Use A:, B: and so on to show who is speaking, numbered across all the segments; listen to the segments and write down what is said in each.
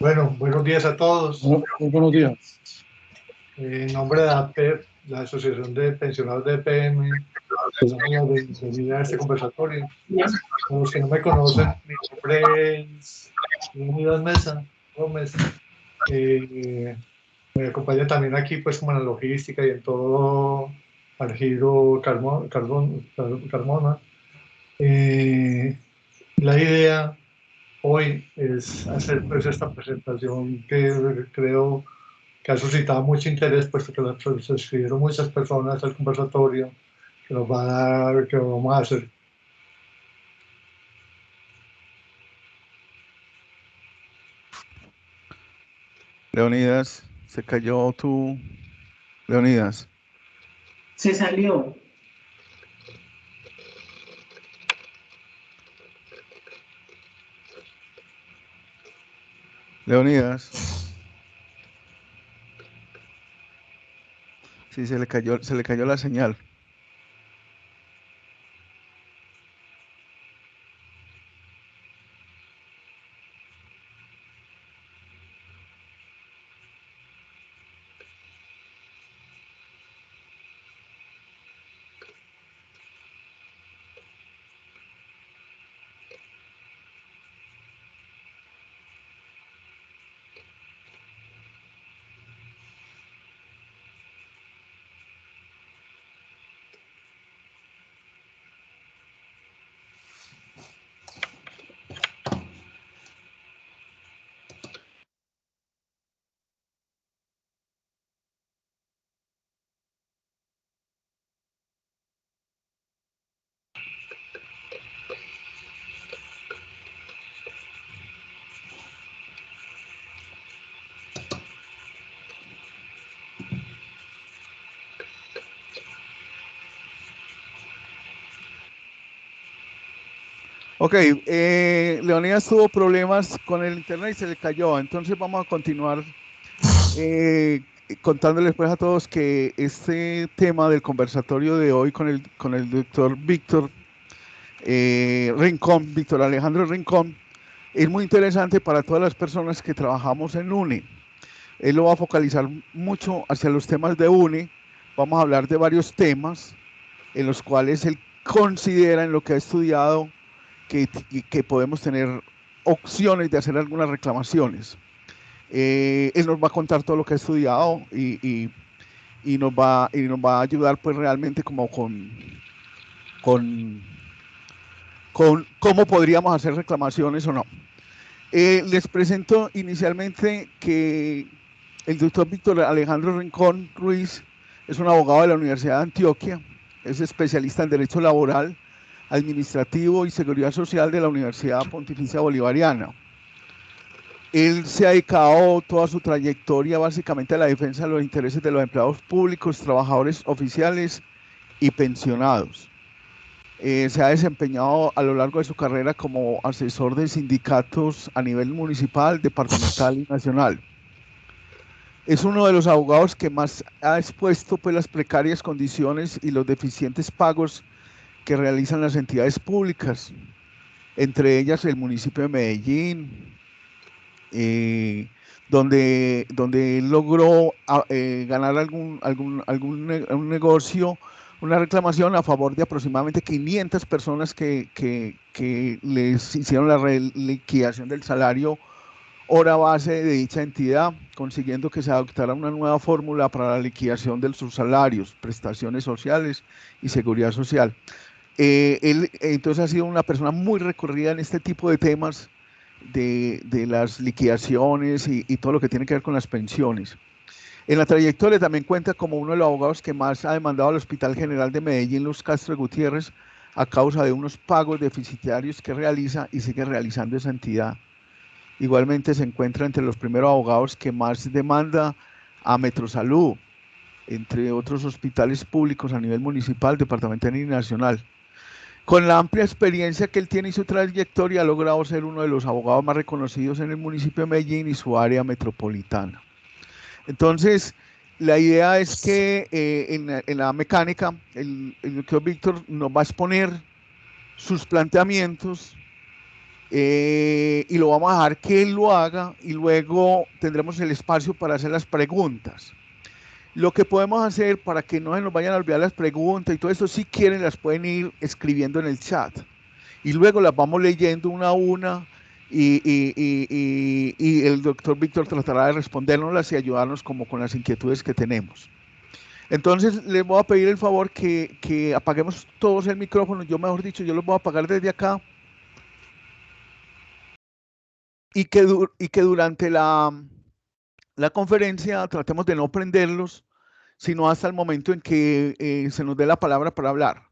A: Bueno, buenos días a todos.
B: Muy buenos días.
A: En nombre de APEP, la Asociación de Pensionados de EPM, les damos la bienvenida a este conversatorio. Para los que no me conocen, mi nombre es Leonidas Mesa Gómez. Eh, Me acompaña también aquí, pues, como en la logística y en todo, Argiro Carmona. La idea hoy es hacer, pues, esta presentación que creo que ha suscitado mucho interés, puesto que se escribieron muchas personas al conversatorio que nos va a dar, que vamos a hacer.
B: Leonidas, se cayó tu... Leonidas.
C: Se salió.
B: Leonidas. Sí, se le cayó la señal. Ok, Leonidas tuvo problemas con el internet y se le cayó. Entonces vamos a continuar contándoles pues a todos que este tema del conversatorio de hoy con el doctor Víctor Rincón, Víctor Alejandro Rincón, es muy interesante para todas las personas que trabajamos en UNE. Él lo va a focalizar mucho hacia los temas de UNE. Vamos a hablar de varios temas en los cuales él considera en lo que ha estudiado que podemos tener opciones de hacer algunas reclamaciones. Él nos va a contar todo lo que ha estudiado y nos va a ayudar pues realmente como con cómo podríamos hacer reclamaciones o no. Les presento inicialmente que el doctor Víctor Alejandro Rincón Ruiz es un abogado de la Universidad de Antioquia, es especialista en Derecho Laboral, Administrativo y Seguridad Social de la Universidad Pontificia Bolivariana. Él se ha dedicado toda su trayectoria básicamente a la defensa de los intereses de los empleados públicos, trabajadores oficiales y pensionados. Se ha desempeñado a lo largo de su carrera como asesor de sindicatos a nivel municipal, departamental y nacional. Es uno de los abogados que más ha expuesto pues, las precarias condiciones y los deficientes pagos que realizan las entidades públicas, entre ellas el municipio de Medellín, donde él logró ganar un negocio, una reclamación a favor de aproximadamente 500 personas que les hicieron la liquidación del salario hora base de dicha entidad, consiguiendo que se adoptara una nueva fórmula para la liquidación de sus salarios, prestaciones sociales y seguridad social. Él entonces ha sido una persona muy recurrida en este tipo de temas de las liquidaciones y todo lo que tiene que ver con las pensiones. En la trayectoria también cuenta como uno de los abogados que más ha demandado al Hospital General de Medellín, Los Castro Gutiérrez, a causa de unos pagos deficitarios que realiza y sigue realizando esa entidad. Igualmente se encuentra entre los primeros abogados que más demanda a Metrosalud, entre otros hospitales públicos a nivel municipal, departamental y nacional. Con la amplia experiencia que él tiene y su trayectoria, ha logrado ser uno de los abogados más reconocidos en el municipio de Medellín y su área metropolitana. Entonces, la idea es que en la mecánica, el doctor Víctor nos va a exponer sus planteamientos y lo vamos a dejar que él lo haga y luego tendremos el espacio para hacer las preguntas. Lo que podemos hacer para que no se nos vayan a olvidar las preguntas y todo eso, si quieren las pueden ir escribiendo en el chat y luego las vamos leyendo una a una y el doctor Víctor tratará de respondernoslas y ayudarnos como con las inquietudes que tenemos. Entonces les voy a pedir el favor que apaguemos todos el micrófono, yo mejor dicho, yo los voy a apagar desde acá y que durante la conferencia tratemos de no prenderlos, sino hasta el momento en que se nos dé la palabra para hablar.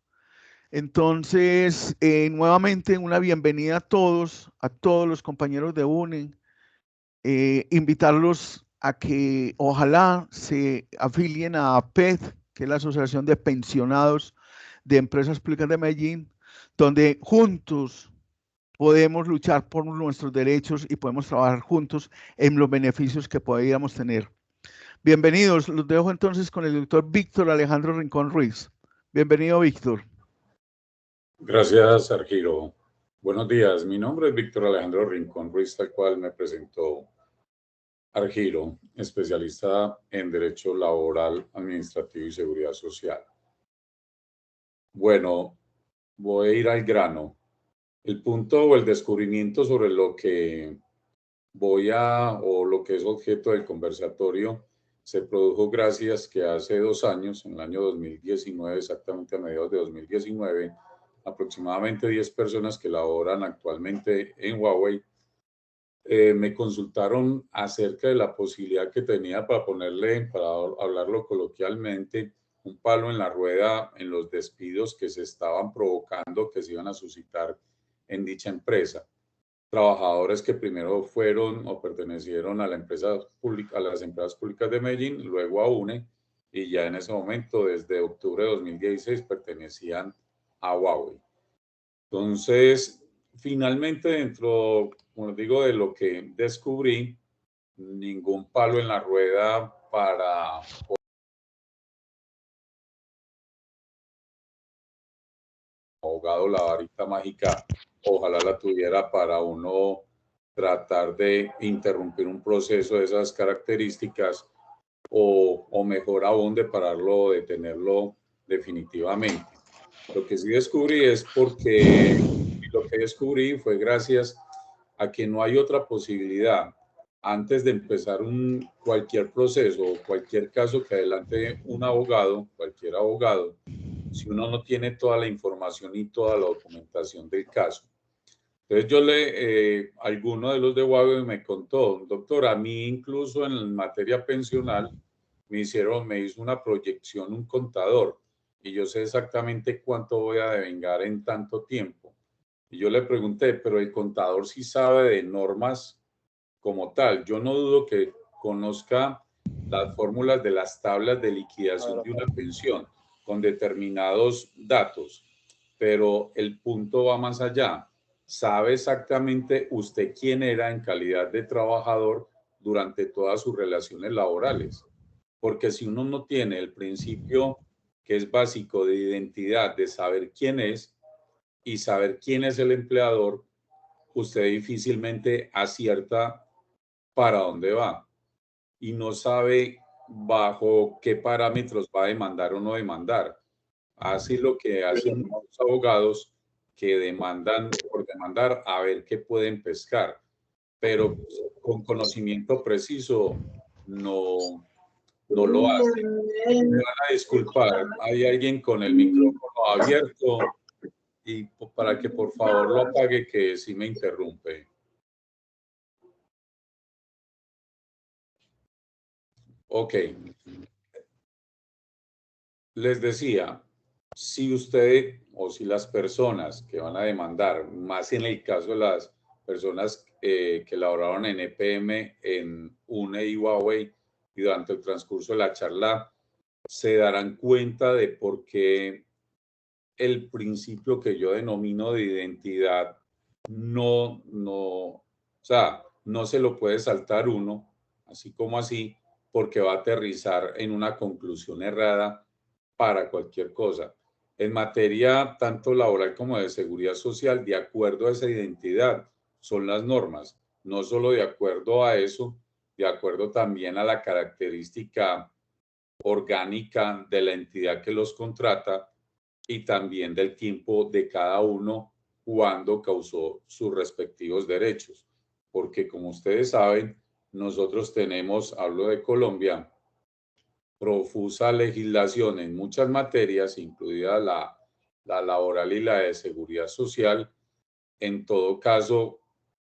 B: Entonces, nuevamente una bienvenida a todos los compañeros de UNE, invitarlos a que ojalá se afilien a APED, que es la Asociación de Pensionados de Empresas Públicas de Medellín, donde juntos podemos luchar por nuestros derechos y podemos trabajar juntos en los beneficios que podríamos tener. Bienvenidos, los dejo entonces con el doctor Víctor Alejandro Rincón Ruiz. Bienvenido, Víctor.
D: Gracias, Argiro. Buenos días, mi nombre es Víctor Alejandro Rincón Ruiz, tal cual me presentó Argiro, especialista en Derecho Laboral, Administrativo y Seguridad Social. Bueno, voy a ir al grano. El punto o el descubrimiento sobre lo que o lo que es objeto del conversatorio se produjo gracias que hace 2 años, en el año 2019, exactamente a mediados de 2019, aproximadamente 10 personas que laboran actualmente en Huawei me consultaron acerca de la posibilidad que tenía para hablarlo coloquialmente, un palo en la rueda en los despidos que se estaban provocando, que se iban a suscitar en dicha empresa. Trabajadores que primero fueron o pertenecieron a la empresa pública, a las empresas públicas de Medellín, luego a UNE, y ya en ese momento, desde octubre de 2016, pertenecían a Huawei. Entonces, finalmente, dentro, como digo, de lo que descubrí, ningún palo en la rueda para abogado, la varita mágica, ojalá la tuviera para uno tratar de interrumpir un proceso de esas características o mejor aún de pararlo o detenerlo definitivamente. Lo que sí descubrí es lo que descubrí fue gracias a que no hay otra posibilidad antes de empezar cualquier proceso o cualquier caso que adelante un abogado, cualquier abogado, si uno no tiene toda la información y toda la documentación del caso. Entonces alguno de los de Huawei me contó, doctor, a mí incluso en materia pensional me hizo una proyección un contador y yo sé exactamente cuánto voy a devengar en tanto tiempo. Y yo le pregunté, pero el contador sí sabe de normas como tal. Yo no dudo que conozca las fórmulas de las tablas de liquidación de una pensión con determinados datos, pero el punto va más allá. ¿Sabe exactamente usted quién era en calidad de trabajador durante todas sus relaciones laborales? Porque si uno no tiene el principio que es básico de identidad, de saber quién es y saber quién es el empleador, usted difícilmente acierta para dónde va y no sabe bajo qué parámetros va a demandar o no demandar. Así lo que hacen los abogados que demandan por demandar a ver qué pueden pescar, pero con conocimiento preciso no lo hacen. Me van a disculpar, hay alguien con el micrófono abierto y para que por favor lo apague, que sí me interrumpe. Ok. Les decía, si usted o si las personas que van a demandar, más en el caso de las personas que laboraron en EPM, en UNE y Huawei, y durante el transcurso de la charla, se darán cuenta de por qué el principio que yo denomino de identidad o sea, no se lo puede saltar uno, así como así, porque va a aterrizar en una conclusión errada para cualquier cosa. En materia tanto laboral como de seguridad social, de acuerdo a esa identidad, son las normas, no solo de acuerdo a eso, de acuerdo también a la característica orgánica de la entidad que los contrata y también del tiempo de cada uno cuando causó sus respectivos derechos. Porque como ustedes saben, nosotros tenemos, hablo de Colombia, profusa legislación en muchas materias, incluida la laboral y la de seguridad social. En todo caso,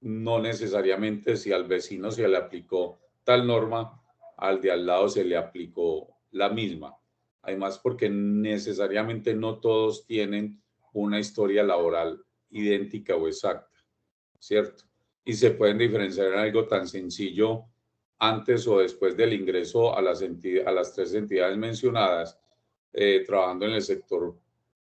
D: no necesariamente si al vecino se le aplicó tal norma, al de al lado se le aplicó la misma. Además, porque necesariamente no todos tienen una historia laboral idéntica o exacta, ¿cierto? Y se pueden diferenciar en algo tan sencillo antes o después del ingreso a las tres entidades mencionadas, trabajando en el sector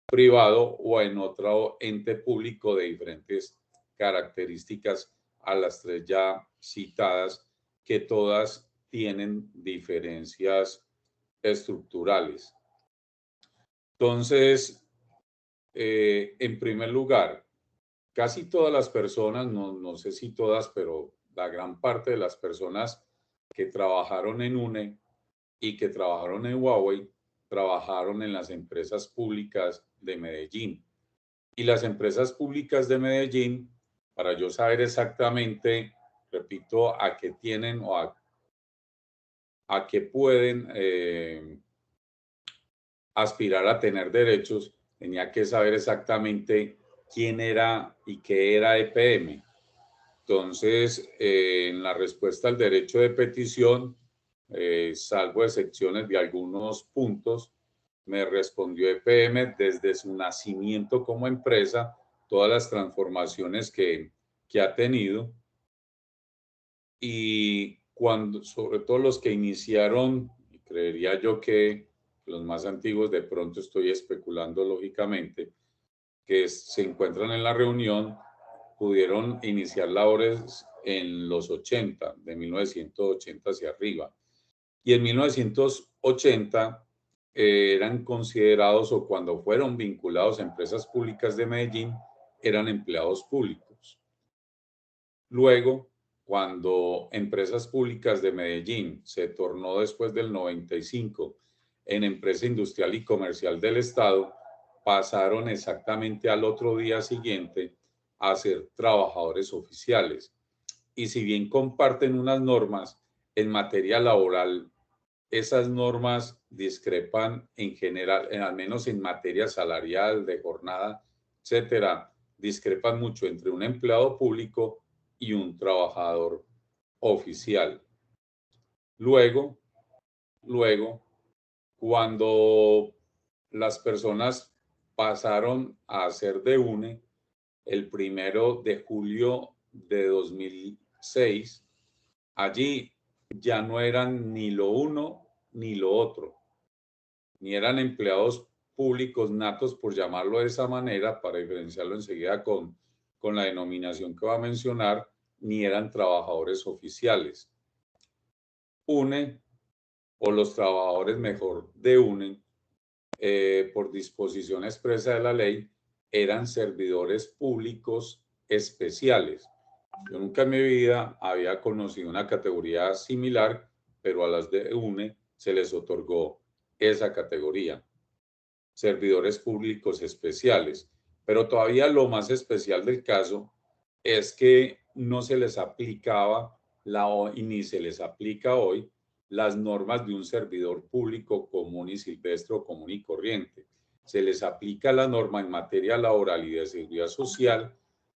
D: privado o en otro ente público de diferentes características a las tres ya citadas, que todas tienen diferencias estructurales. Entonces, en primer lugar, casi todas las personas, no sé si todas, pero la gran parte de las personas que trabajaron en UNE y que trabajaron en Huawei, trabajaron en las empresas públicas de Medellín. Y las empresas públicas de Medellín, para yo saber exactamente, repito, a qué tienen o a qué pueden aspirar a tener derechos, tenía que saber exactamente quién era y qué era EPM. Entonces, en la respuesta al derecho de petición, salvo excepciones de algunos puntos, me respondió EPM desde su nacimiento como empresa, todas las transformaciones que ha tenido, y cuando, sobre todo los que iniciaron, creería yo que los más antiguos, de pronto estoy especulando lógicamente, que se encuentran en la reunión, pudieron iniciar labores en los 80, de 1980 hacia arriba. Y en 1980 eran considerados, o cuando fueron vinculados a empresas públicas de Medellín, eran empleados públicos. Luego, cuando Empresas Públicas de Medellín se tornó después del 95 en Empresa Industrial y Comercial del Estado, pasaron exactamente al otro día siguiente a ser trabajadores oficiales. Y si bien comparten unas normas en materia laboral, esas normas discrepan en general, al menos en materia salarial, de jornada, etcétera, discrepan mucho entre un empleado público y un trabajador oficial. Luego, cuando las personas pasaron a ser de UNE, el 1 de julio de 2006, allí ya no eran ni lo uno ni lo otro, ni eran empleados públicos natos, por llamarlo de esa manera, para diferenciarlo enseguida con la denominación que va a mencionar, ni eran trabajadores oficiales. UNE, o los trabajadores mejor de UNE, por disposición expresa de la ley, eran servidores públicos especiales. Yo nunca en mi vida había conocido una categoría similar, pero a las de UNE se les otorgó esa categoría, servidores públicos especiales. Pero todavía lo más especial del caso es que no se les aplicaba y ni se les aplica hoy las normas de un servidor público común y silvestre o común y corriente. Se les aplica la norma en materia laboral y de seguridad social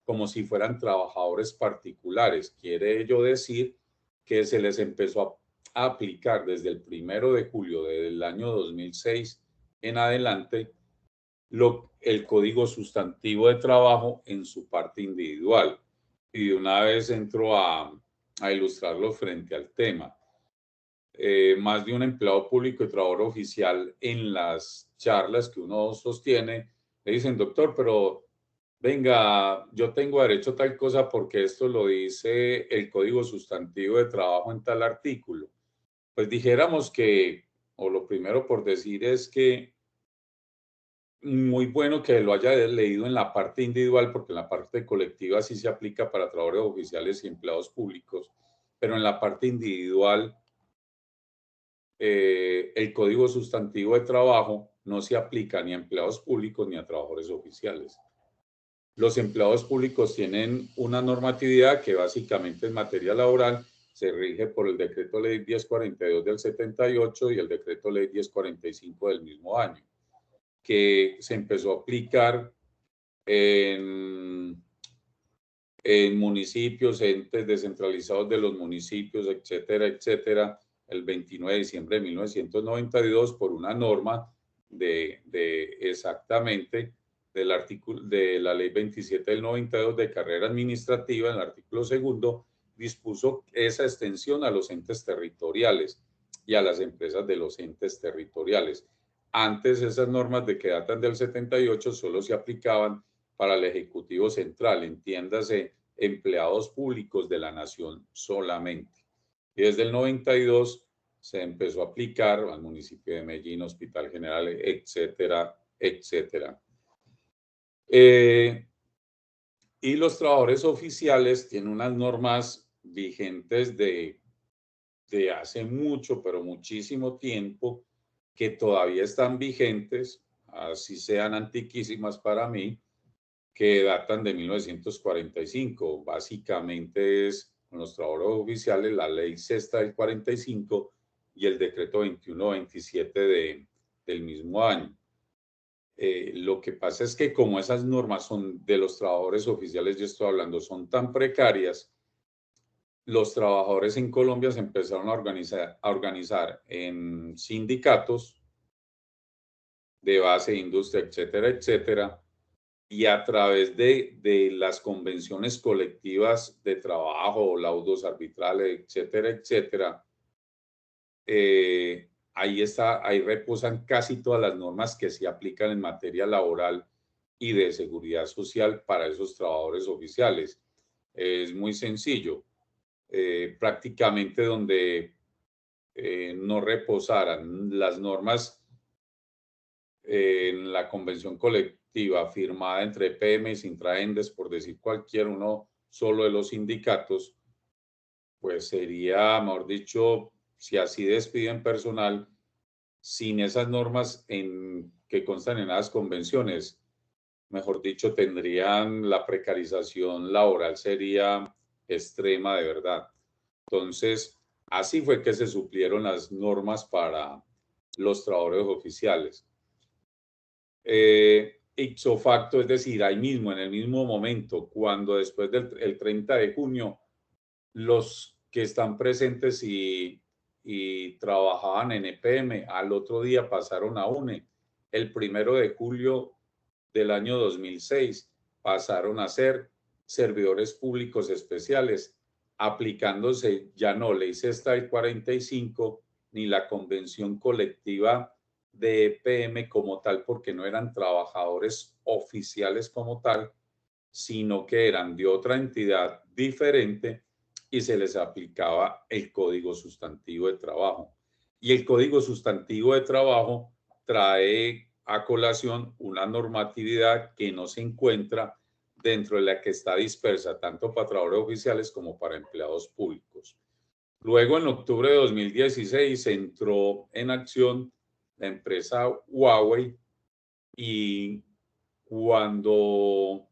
D: como si fueran trabajadores particulares. Quiere ello decir que se les empezó a aplicar desde el 1 de julio del año 2006 en adelante el código sustantivo de trabajo en su parte individual. Y de una vez entro a ilustrarlo frente al tema. Más de un empleado público y trabajador oficial en las charlas que uno sostiene, le dicen, doctor, pero venga, yo tengo derecho a tal cosa porque esto lo dice el código sustantivo de trabajo en tal artículo. Pues dijéramos que, o lo primero por decir es que muy bueno que lo haya leído en la parte individual, porque en la parte colectiva sí se aplica para trabajadores oficiales y empleados públicos, pero en la parte individual, el Código Sustantivo de Trabajo no se aplica ni a empleados públicos ni a trabajadores oficiales. Los empleados públicos tienen una normatividad que básicamente en materia laboral se rige por el Decreto Ley 1042 del 78 y el Decreto Ley 1045 del mismo año, que se empezó a aplicar en municipios, entes descentralizados de los municipios, etcétera, etcétera, el 29 de diciembre de 1992 por una norma de exactamente del artículo de la ley 27 del 92 de carrera administrativa, en el artículo segundo, dispuso esa extensión a los entes territoriales y a las empresas de los entes territoriales. Antes esas normas de que datan del 78 solo se aplicaban para el Ejecutivo Central, entiéndase, empleados públicos de la nación solamente. Y desde el 92 se empezó a aplicar al municipio de Medellín, Hospital General, etcétera, etcétera. Y los trabajadores oficiales tienen unas normas vigentes de hace mucho, pero muchísimo tiempo, que todavía están vigentes, así sean antiquísimas para mí, que datan de 1945. Básicamente es con los trabajadores oficiales la ley sexta del 45 y el decreto 2127 del mismo año. Lo que pasa es que como esas normas son de los trabajadores oficiales, yo estoy hablando, son tan precarias, los trabajadores en Colombia se empezaron a organizar en sindicatos de base, industria, etcétera, etcétera, y a través de las convenciones colectivas de trabajo, laudos arbitrales, etcétera, etcétera, ahí reposan casi todas las normas que se aplican en materia laboral y de seguridad social para esos trabajadores oficiales. Es muy sencillo. Prácticamente donde no reposaran las normas en la convención colectiva firmada entre PM y Sintraendes, por decir cualquier uno solo de los sindicatos, pues sería, mejor dicho, si así despiden personal, sin esas normas que constan en las convenciones, mejor dicho, tendrían la precarización laboral, sería extrema de verdad. Entonces, así fue que se suplieron las normas para los trabajadores oficiales. Ipso facto, es decir, ahí mismo, en el mismo momento, cuando después del 30 de junio, los que están presentes y trabajaban en EPM, al otro día pasaron a UNE. El 1 de julio del año 2006 pasaron a ser servidores públicos especiales, aplicándose ya no ley sexta del 45 ni la convención colectiva de EPM como tal, porque no eran trabajadores oficiales como tal, sino que eran de otra entidad diferente y se les aplicaba el Código Sustantivo de Trabajo. Y el Código Sustantivo de Trabajo trae a colación una normatividad que no se encuentra dentro de la que está dispersa tanto para trabajadores oficiales como para empleados públicos. Luego, en octubre de 2016, entró en acción la empresa Huawei y cuando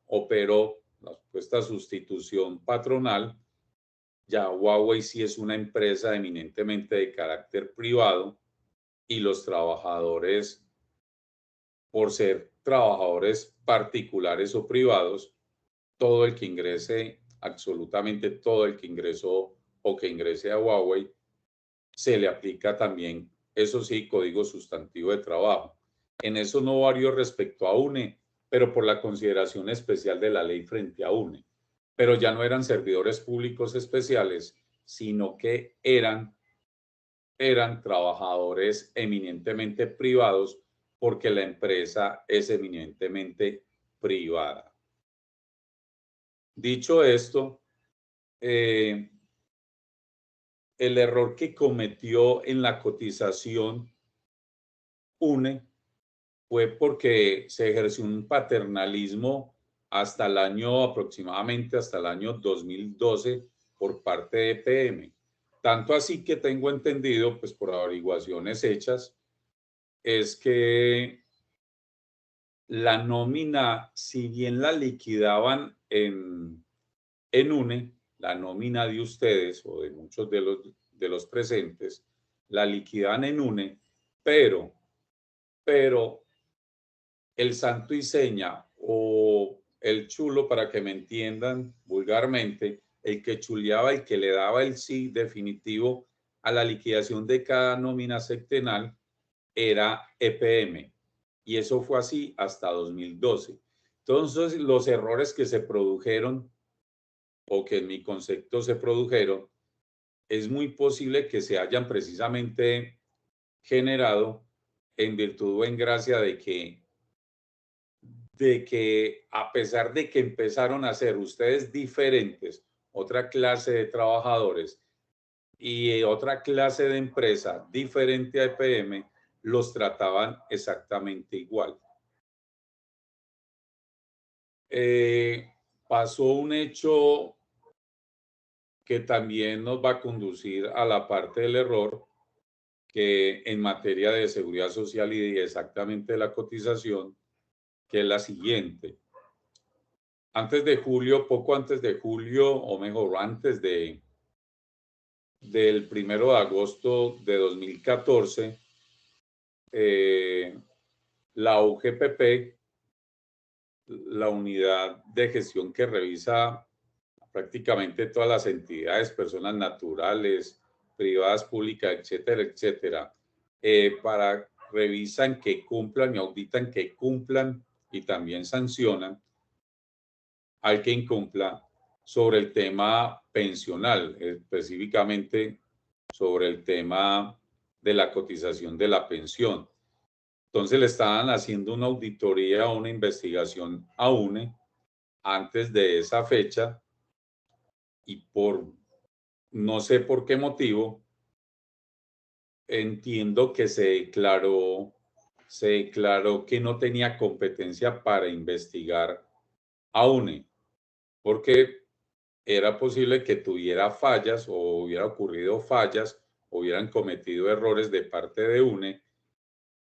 D: operó la supuesta sustitución patronal, ya Huawei sí es una empresa eminentemente de carácter privado y los trabajadores, por ser trabajadores particulares o privados, todo el que ingrese, absolutamente todo el que ingresó o que ingrese a Huawei, se le aplica también, eso sí, Código Sustantivo de Trabajo. En eso no varió respecto a UNE, pero por la consideración especial de la ley frente a UNE. Pero ya no eran servidores públicos especiales, sino que eran trabajadores eminentemente privados porque la empresa es eminentemente privada. Dicho esto, el error que cometió en la cotización UNE fue porque se ejerció un paternalismo hasta el año, aproximadamente hasta el año 2012 por parte de EPM. Tanto así que tengo entendido, pues por averiguaciones hechas, es que la nómina, si bien la liquidaban en UNE, la nómina de ustedes o de muchos de los presentes, la liquidaban en UNE, pero el santo y seña o el chulo, para que me entiendan vulgarmente, el que chuleaba, el que le daba el sí definitivo a la liquidación de cada nómina septenal era EPM. Y eso fue así hasta 2012. Entonces, los errores que se produjeron o que en mi concepto se produjeron, es muy posible que se hayan precisamente generado en virtud o en gracia de que a pesar de que empezaron a ser ustedes diferentes, otra clase de trabajadores y otra clase de empresa diferente a EPM, los trataban exactamente igual. Pasó un hecho que también nos va a conducir a la parte del error, que en materia de seguridad social y exactamente de la cotización, que es la siguiente. Antes de julio, poco antes de julio, o mejor, antes del 1 de agosto de 2014, la UGPP, la unidad de gestión que revisa prácticamente todas las entidades, personas naturales, privadas, públicas, etcétera, etcétera, revisan que cumplan y auditan que cumplan y también sancionan al que incumpla sobre el tema pensional, específicamente sobre el tema de la cotización de la pensión. Entonces le estaban haciendo una auditoría o una investigación a UNE antes de esa fecha y por no sé por qué motivo, entiendo que se declaró que no tenía competencia para investigar a UNE, porque era posible que tuviera fallas o hubiera ocurrido fallas, o hubieran cometido errores de parte de UNE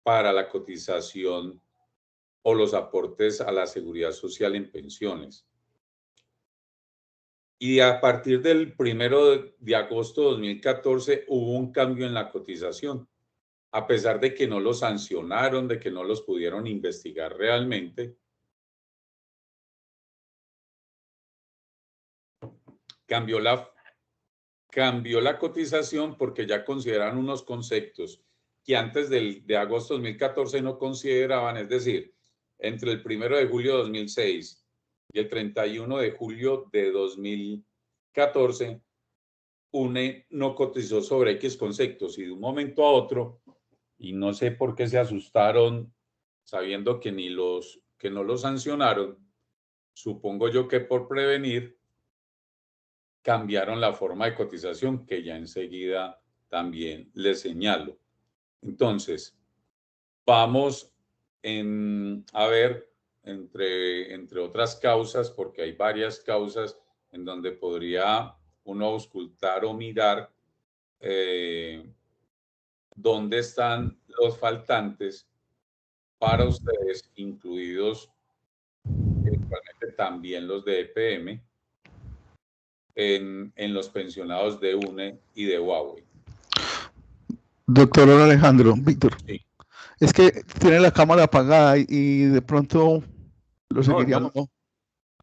D: para la cotización o los aportes a la seguridad social en pensiones. Y a partir del 1 de agosto de 2014 hubo un cambio en la cotización. A pesar de que no los sancionaron, de que no los pudieron investigar realmente, cambió la cotización porque ya consideran unos conceptos que antes de agosto de 2014 no consideraban, es decir, entre el 1 de julio de 2006 y el 31 de julio de 2014, UNE no cotizó sobre X conceptos y de un momento a otro, y no sé por qué se asustaron sabiendo que no los sancionaron, supongo yo que por prevenir, cambiaron la forma de cotización, que ya enseguida también les señalo. Entonces, vamos a ver, entre otras causas, porque hay varias causas en donde podría uno auscultar o mirar dónde están los faltantes para ustedes, incluidos eventualmente también los de EPM, en los pensionados de UNE y de Huawei.
B: Doctor Alejandro, Víctor,
D: Sí.
B: es que tiene la cámara apagada y de pronto lo seguiríamos, ¿no?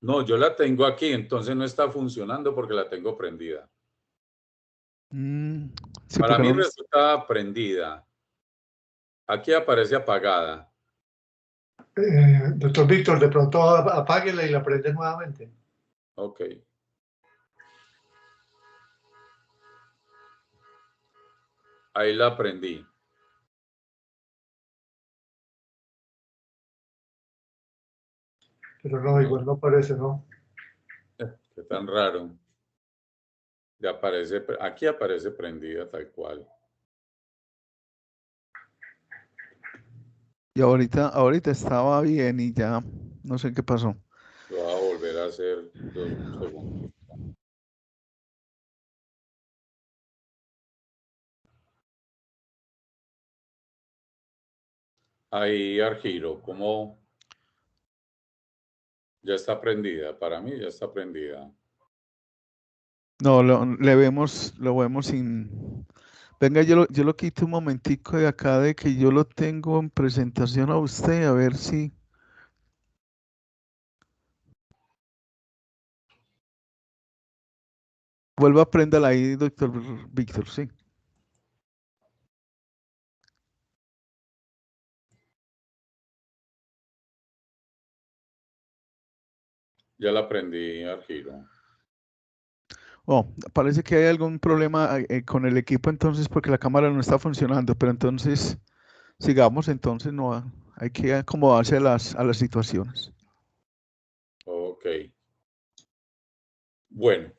D: No, yo la tengo aquí, entonces no está funcionando porque la tengo prendida.
B: Sí,
D: Para mí
B: no
D: resulta prendida. Aquí aparece apagada.
A: Doctor Víctor, de pronto apáguela y la prende nuevamente.
D: Ok. Ahí la prendí.
A: Pero no, igual no aparece, ¿no?
D: Qué tan raro. Ya aparece, aquí aparece prendida tal cual.
B: Y ahorita estaba bien y ya no sé qué pasó.
D: Lo voy a volver a hacer un segundo. Ahí, Argiro, ¿cómo? Ya está prendida. Para mí ya está prendida.
B: No, lo vemos sin... Venga, yo lo quito un momentico de acá de que yo lo tengo en presentación a usted, a ver si... Vuelva a prenderla ahí, doctor Víctor, sí.
D: Ya la prendí, Argiro.
B: Oh, parece que hay algún problema con el equipo entonces porque la cámara no está funcionando, pero entonces sigamos, entonces no hay que acomodarse a las situaciones.
D: Ok. Bueno,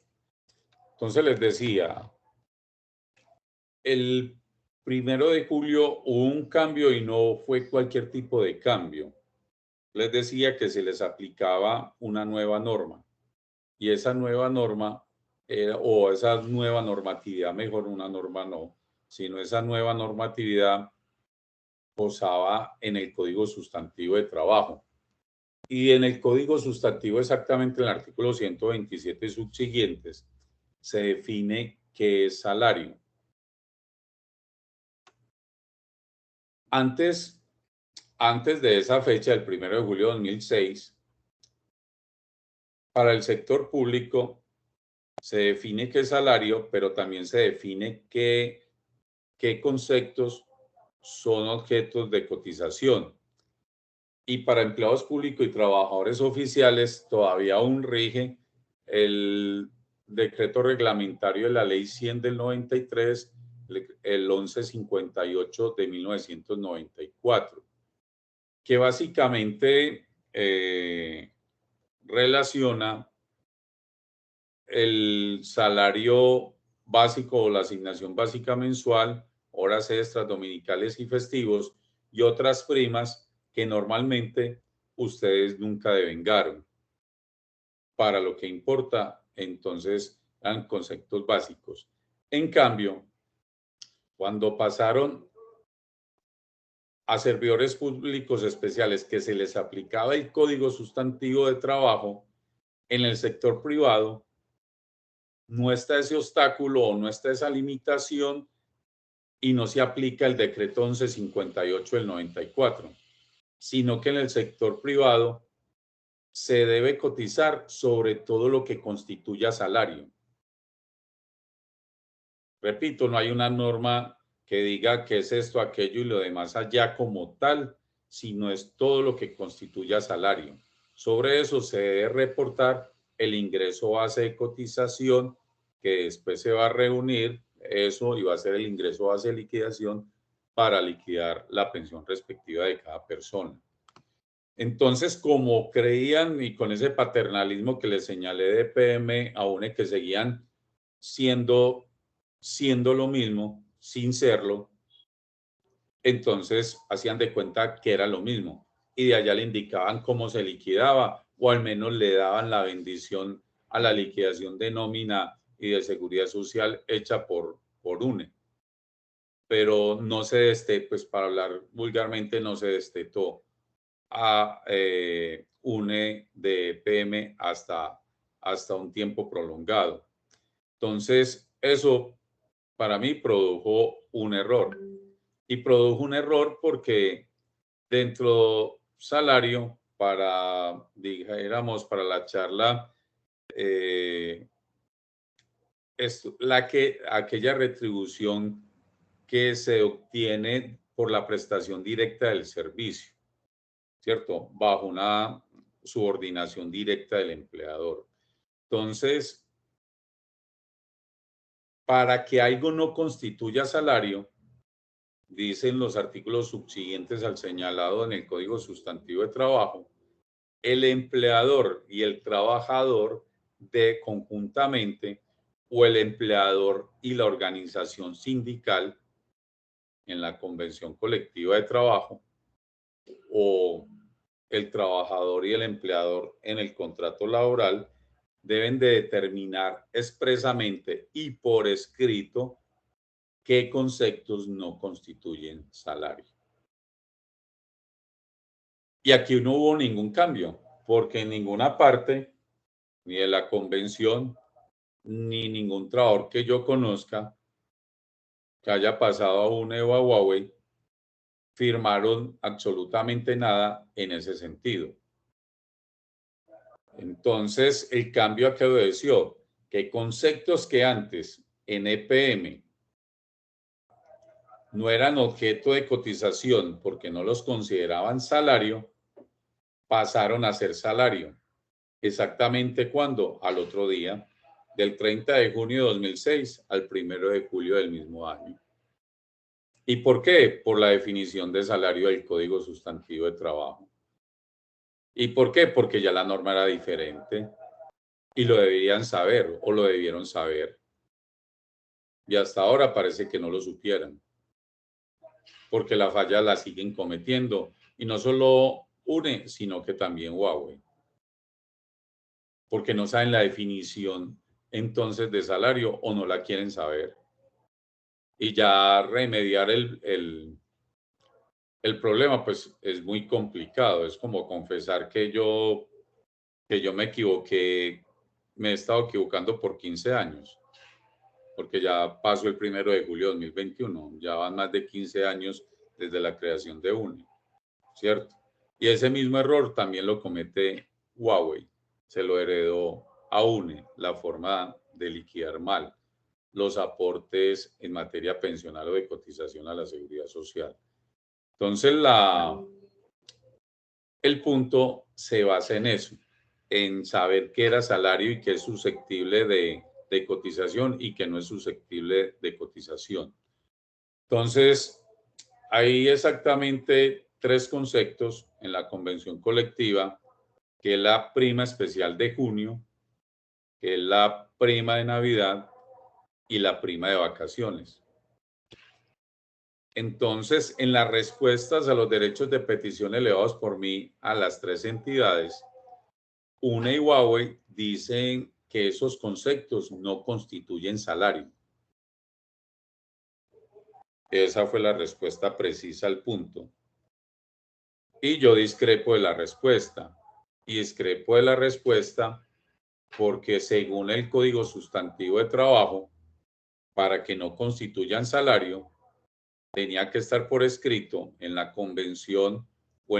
D: entonces les decía, el 1 de julio hubo un cambio y no fue cualquier tipo de cambio. Les decía que se les aplicaba una nueva norma y esa nueva norma o esa nueva normatividad, mejor una norma no, sino esa nueva normatividad posaba en el Código Sustantivo de Trabajo. Y en el Código Sustantivo, exactamente en el artículo 127 y subsiguientes, se define qué es salario. Antes de esa fecha, el 1 de julio de 2006, para el sector público se define qué es salario, pero también se define qué conceptos son objetos de cotización. Y para empleados públicos y trabajadores oficiales todavía aún rige el decreto reglamentario de la Ley 100 del 93, el 1158 de 1994, que básicamente relaciona el salario básico o la asignación básica mensual, horas extras, dominicales y festivos y otras primas que normalmente ustedes nunca devengaron. Para lo que importa, entonces, eran conceptos básicos. En cambio, cuando pasaron a servidores públicos especiales que se les aplicaba el Código Sustantivo de Trabajo, en el sector privado no está ese obstáculo o no está esa limitación y no se aplica el decreto 1158 del 94, sino que en el sector privado se debe cotizar sobre todo lo que constituya salario. Repito, no hay una norma que diga qué es esto, aquello y lo demás allá como tal, sino es todo lo que constituya salario. Sobre eso se debe reportar el ingreso base de cotización, que después se va a reunir eso y va a ser el ingreso base de liquidación para liquidar la pensión respectiva de cada persona. Entonces, como creían y con ese paternalismo que les señalé de PM a UNE, que seguían siendo lo mismo, sin serlo, entonces hacían de cuenta que era lo mismo y de allá le indicaban cómo se liquidaba o al menos le daban la bendición a la liquidación de nómina y de seguridad social hecha por UNE. Pero no se pues para hablar vulgarmente, no se destetó a UNE de PM hasta un tiempo prolongado. Entonces, eso para mí produjo un error. Y produjo un error porque dentro salario, dijéramos, para la charla, es aquella retribución que se obtiene por la prestación directa del servicio, ¿cierto? Bajo una subordinación directa del empleador. Entonces, para que algo no constituya salario, dicen los artículos subsiguientes al señalado en el Código Sustantivo de Trabajo, el empleador y el trabajador conjuntamente o el empleador y la organización sindical en la convención colectiva de trabajo o el trabajador y el empleador en el contrato laboral deben de determinar expresamente y por escrito qué conceptos no constituyen salario. Y aquí no hubo ningún cambio, porque en ninguna parte, ni de la convención, ni ningún trabajador que yo conozca que haya pasado a UNE o a Huawei, firmaron absolutamente nada en ese sentido. Entonces, el cambio a que obedeció, que conceptos que antes en EPM no eran objeto de cotización porque no los consideraban salario, pasaron a ser salario. Exactamente cuando, al otro día, del 30 de junio de 2006 al 1 de julio del mismo año. ¿Y por qué? Por la definición de salario del Código Sustantivo de Trabajo. ¿Y por qué? Porque ya la norma era diferente y lo deberían saber o lo debieron saber. Y hasta ahora parece que no lo supieran, porque la falla la siguen cometiendo. Y no solo UNE, sino que también Huawei. Porque no saben la definición entonces de salario o no la quieren saber. Y ya remediar el problema pues es muy complicado. Es como confesar que yo me equivoqué, me he estado equivocando por 15 años. Porque ya pasó el 1 de julio de 2021, ya van más de 15 años desde la creación de UNE, ¿cierto? Y ese mismo error también lo comete Huawei, se lo heredó a UNE, la forma de liquidar mal los aportes en materia pensional o de cotización a la seguridad social. Entonces, el punto se basa en eso, en saber qué era salario y qué es susceptible de cotización y que no es susceptible de cotización. Entonces, hay exactamente 3 conceptos en la convención colectiva, que es la prima especial de junio, que es la prima de Navidad y la prima de vacaciones. Entonces, en las respuestas a los derechos de petición elevados por mí a las 3 entidades, UNE y Huawei dicen que esos conceptos no constituyen salario. Esa fue la respuesta precisa al punto. Y yo discrepo de la respuesta. Y discrepo de la respuesta porque según el Código Sustantivo de Trabajo, para que no constituyan salario, tenía que estar por escrito en la convención o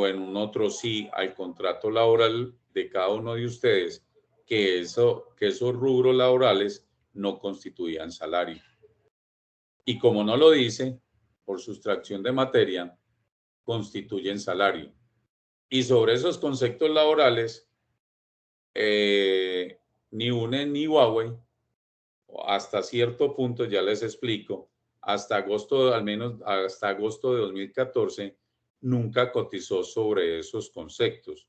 D: en un otro sí al contrato laboral de cada uno de ustedes que esos rubros laborales no constituían salario. Y como no lo dice, por sustracción de materia, constituyen salario. Y sobre esos conceptos laborales, ni UNE ni Huawei, hasta cierto punto, ya les explico, hasta agosto, al menos hasta agosto de 2014, nunca cotizó sobre esos conceptos.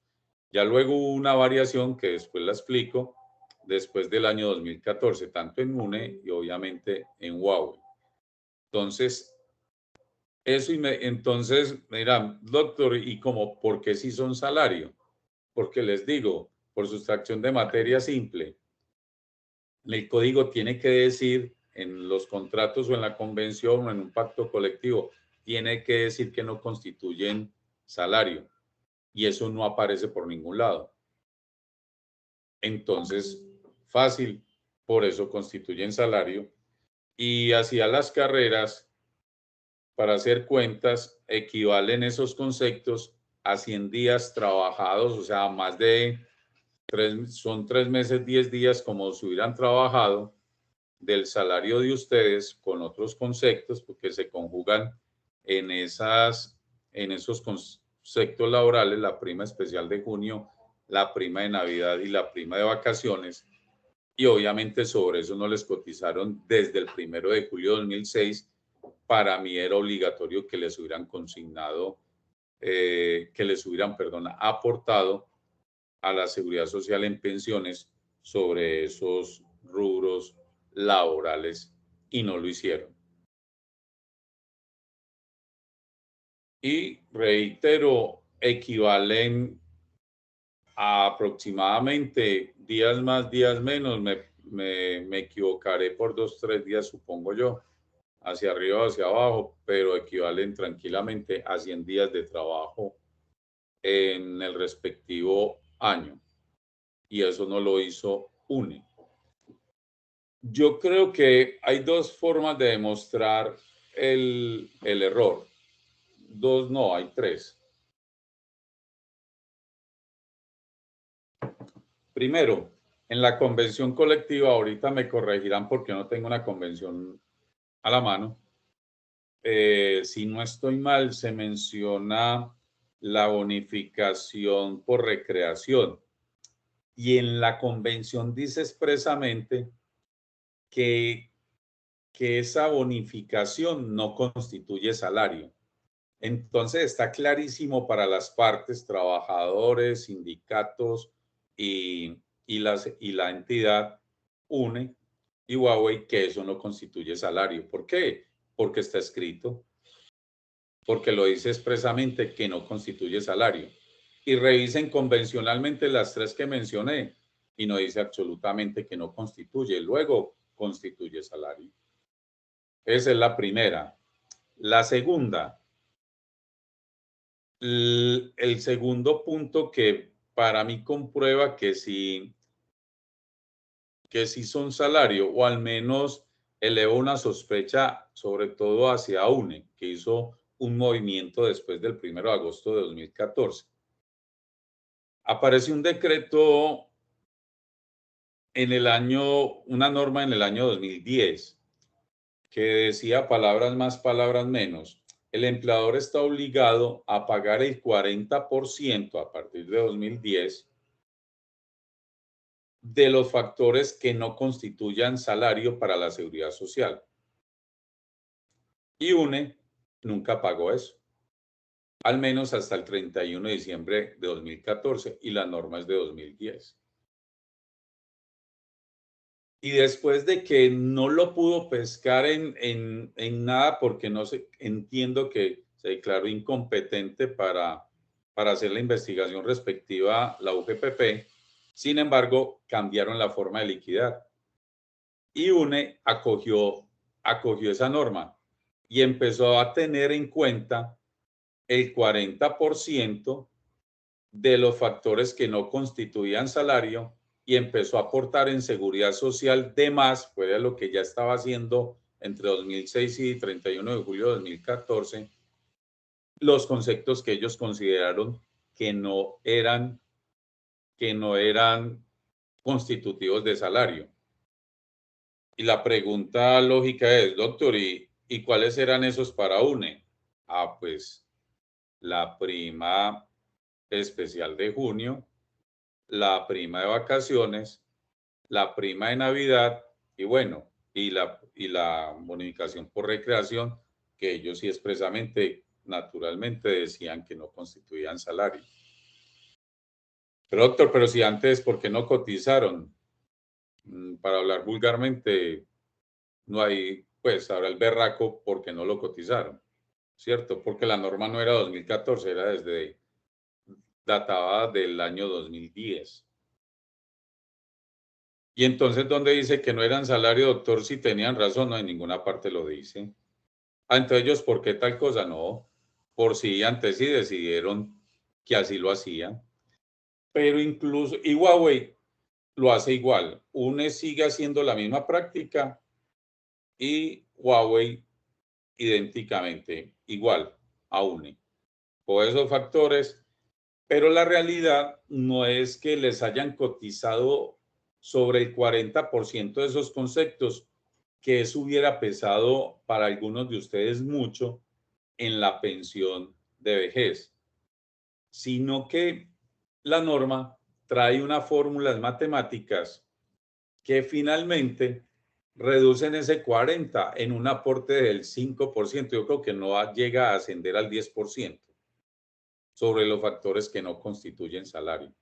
D: Ya luego hubo una variación que después la explico, después del año 2014, tanto en UNE y obviamente en Huawei. Entonces, entonces, mira, doctor, ¿y cómo? ¿Por qué sí son salario? Porque les digo, por sustracción de materia simple, el código tiene que decir en los contratos o en la convención o en un pacto colectivo, tiene que decir que no constituyen salario y eso no aparece por ningún lado. Entonces, fácil, por eso constituyen salario. Y hacia las carreras, para hacer cuentas, equivalen esos conceptos a 100 días trabajados, o sea, más de 3 meses, 10 días como si hubieran trabajado del salario de ustedes con otros conceptos, porque se conjugan en esos conceptos laborales, la prima especial de junio, la prima de Navidad y la prima de vacaciones. Y obviamente sobre eso no les cotizaron desde el 1 de julio de 2006. Para mí era obligatorio que les hubieran consignado, aportado a la seguridad social en pensiones sobre esos rubros laborales y no lo hicieron. y reitero, equivalen a aproximadamente días más, días menos, me equivocaré por 2, 3 días, supongo yo, hacia arriba o hacia abajo, pero equivalen tranquilamente a 100 días de trabajo en el respectivo año. Y eso no lo hizo UNE. Yo creo que hay dos formas de demostrar el error. Dos, no, hay tres. Primero, en la convención colectiva, ahorita me corregirán porque no tengo una convención a la mano. Si no estoy mal, se menciona la bonificación por recreación. Y en la convención dice expresamente que esa bonificación no constituye salario. Entonces está clarísimo para las partes, trabajadores, sindicatos y la entidad UNE y Huawei que eso no constituye salario. ¿Por qué? Porque está escrito, porque lo dice expresamente que no constituye salario. Y revisen convencionalmente las tres que mencioné y no dice absolutamente que no constituye. Luego constituye salario. Esa es la primera. La segunda, el segundo punto que para mí comprueba que sí son salario, o al menos eleva una sospecha, sobre todo hacia UNE, que hizo un movimiento después del 1 de agosto de 2014. Aparece un decreto en el año, una norma en el año 2010, que decía palabras más, palabras menos. El empleador está obligado a pagar el 40% a partir de 2010 de los factores que no constituyan salario para la seguridad social. Y UNE nunca pagó eso, al menos hasta el 31 de diciembre de 2014 y la norma es de 2010. Y después de que no lo pudo pescar en nada porque no sé, entiendo que se declaró incompetente para hacer la investigación respectiva la UGPP, sin embargo, cambiaron la forma de liquidar. Y UNE acogió esa norma y empezó a tener en cuenta el 40% de los factores que no constituían salario y empezó a aportar en seguridad social de más, fue de lo que ya estaba haciendo entre 2006 y 31 de julio de 2014, los conceptos que ellos consideraron que no eran constitutivos de salario. Y la pregunta lógica es, doctor, ¿y cuáles eran esos para UNE? Ah, pues la prima especial de junio, la prima de vacaciones, la prima de Navidad y bueno, y la bonificación por recreación, que ellos sí expresamente, naturalmente decían que no constituían salario. Pero doctor, pero si antes, ¿por qué no cotizaron? Para hablar vulgarmente, no hay, pues ahora el berraco porque no lo cotizaron, ¿cierto? Porque la norma no era 2014, era databa del año 2010. Y entonces, ¿dónde dice que no eran salario, doctor? Si tenían razón, no en ninguna parte lo dice. Entre ellos, ¿por qué tal cosa? No, por si antes sí decidieron que así lo hacían. Pero incluso, y Huawei lo hace igual. UNE sigue haciendo la misma práctica y Huawei idénticamente igual a UNE. Por esos factores, pero la realidad no es que les hayan cotizado sobre el 40% de esos conceptos, que eso hubiera pesado para algunos de ustedes mucho en la pensión de vejez, sino que la norma trae unas fórmulas matemáticas que finalmente reducen ese 40 en un aporte del 5%. Yo creo que no llega a ascender al 10% sobre los factores que no constituyen salario.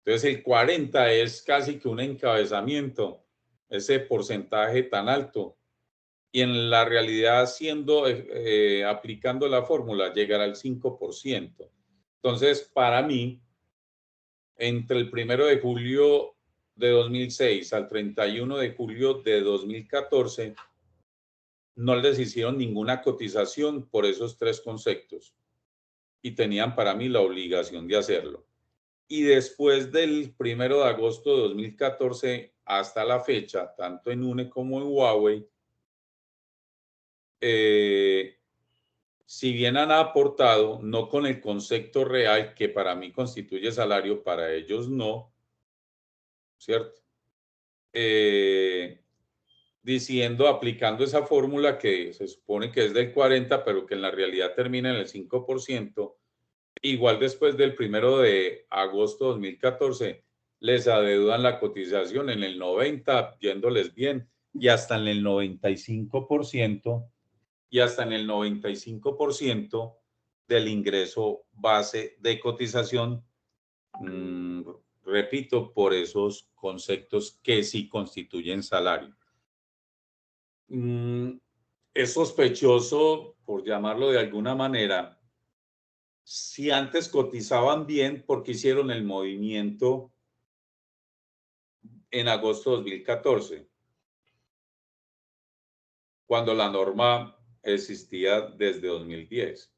D: Entonces el 40 es casi que un encabezamiento, ese porcentaje tan alto y en la realidad aplicando la fórmula llegará al 5%. Entonces, para mí, entre el 1 de julio de 2006 al 31 de julio de 2014, no les hicieron ninguna cotización por esos 3 conceptos y tenían para mí la obligación de hacerlo. Y después del 1 de agosto de 2014 hasta la fecha, tanto en UNE como en Huawei, si bien han aportado, no con el concepto real que para mí constituye salario, para ellos no, ¿cierto? Diciendo, aplicando esa fórmula que se supone que es del 40, pero que en la realidad termina en el 5%, igual después del 1 de agosto de 2014, les adeudan la cotización en el 90, yéndoles bien, y hasta en el 95%, del ingreso base de cotización, repito, por esos conceptos que sí constituyen salario. Es sospechoso, por llamarlo de alguna manera, si antes cotizaban bien, porque hicieron el movimiento en agosto de 2014, cuando la norma existía desde 2010.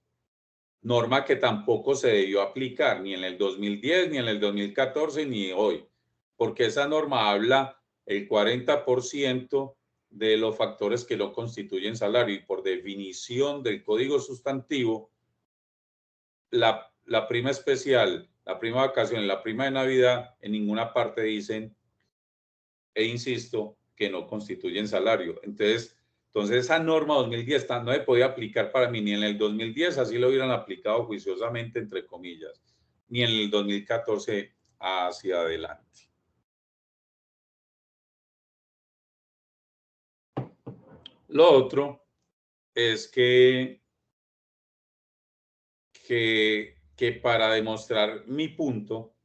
D: Norma que tampoco se debió aplicar ni en el 2010, ni en el 2014, ni hoy, porque esa norma habla el 40% de los factores que lo constituyen salario y por definición del Código Sustantivo, la prima especial, la prima de vacaciones, la prima de Navidad, en ninguna parte dicen, e insisto, que no constituyen salario. Entonces esa norma 2010 no se podía aplicar para mí ni en el 2010, así lo hubieran aplicado juiciosamente, entre comillas, ni en el 2014 hacia adelante. Lo otro es que para demostrar mi punto,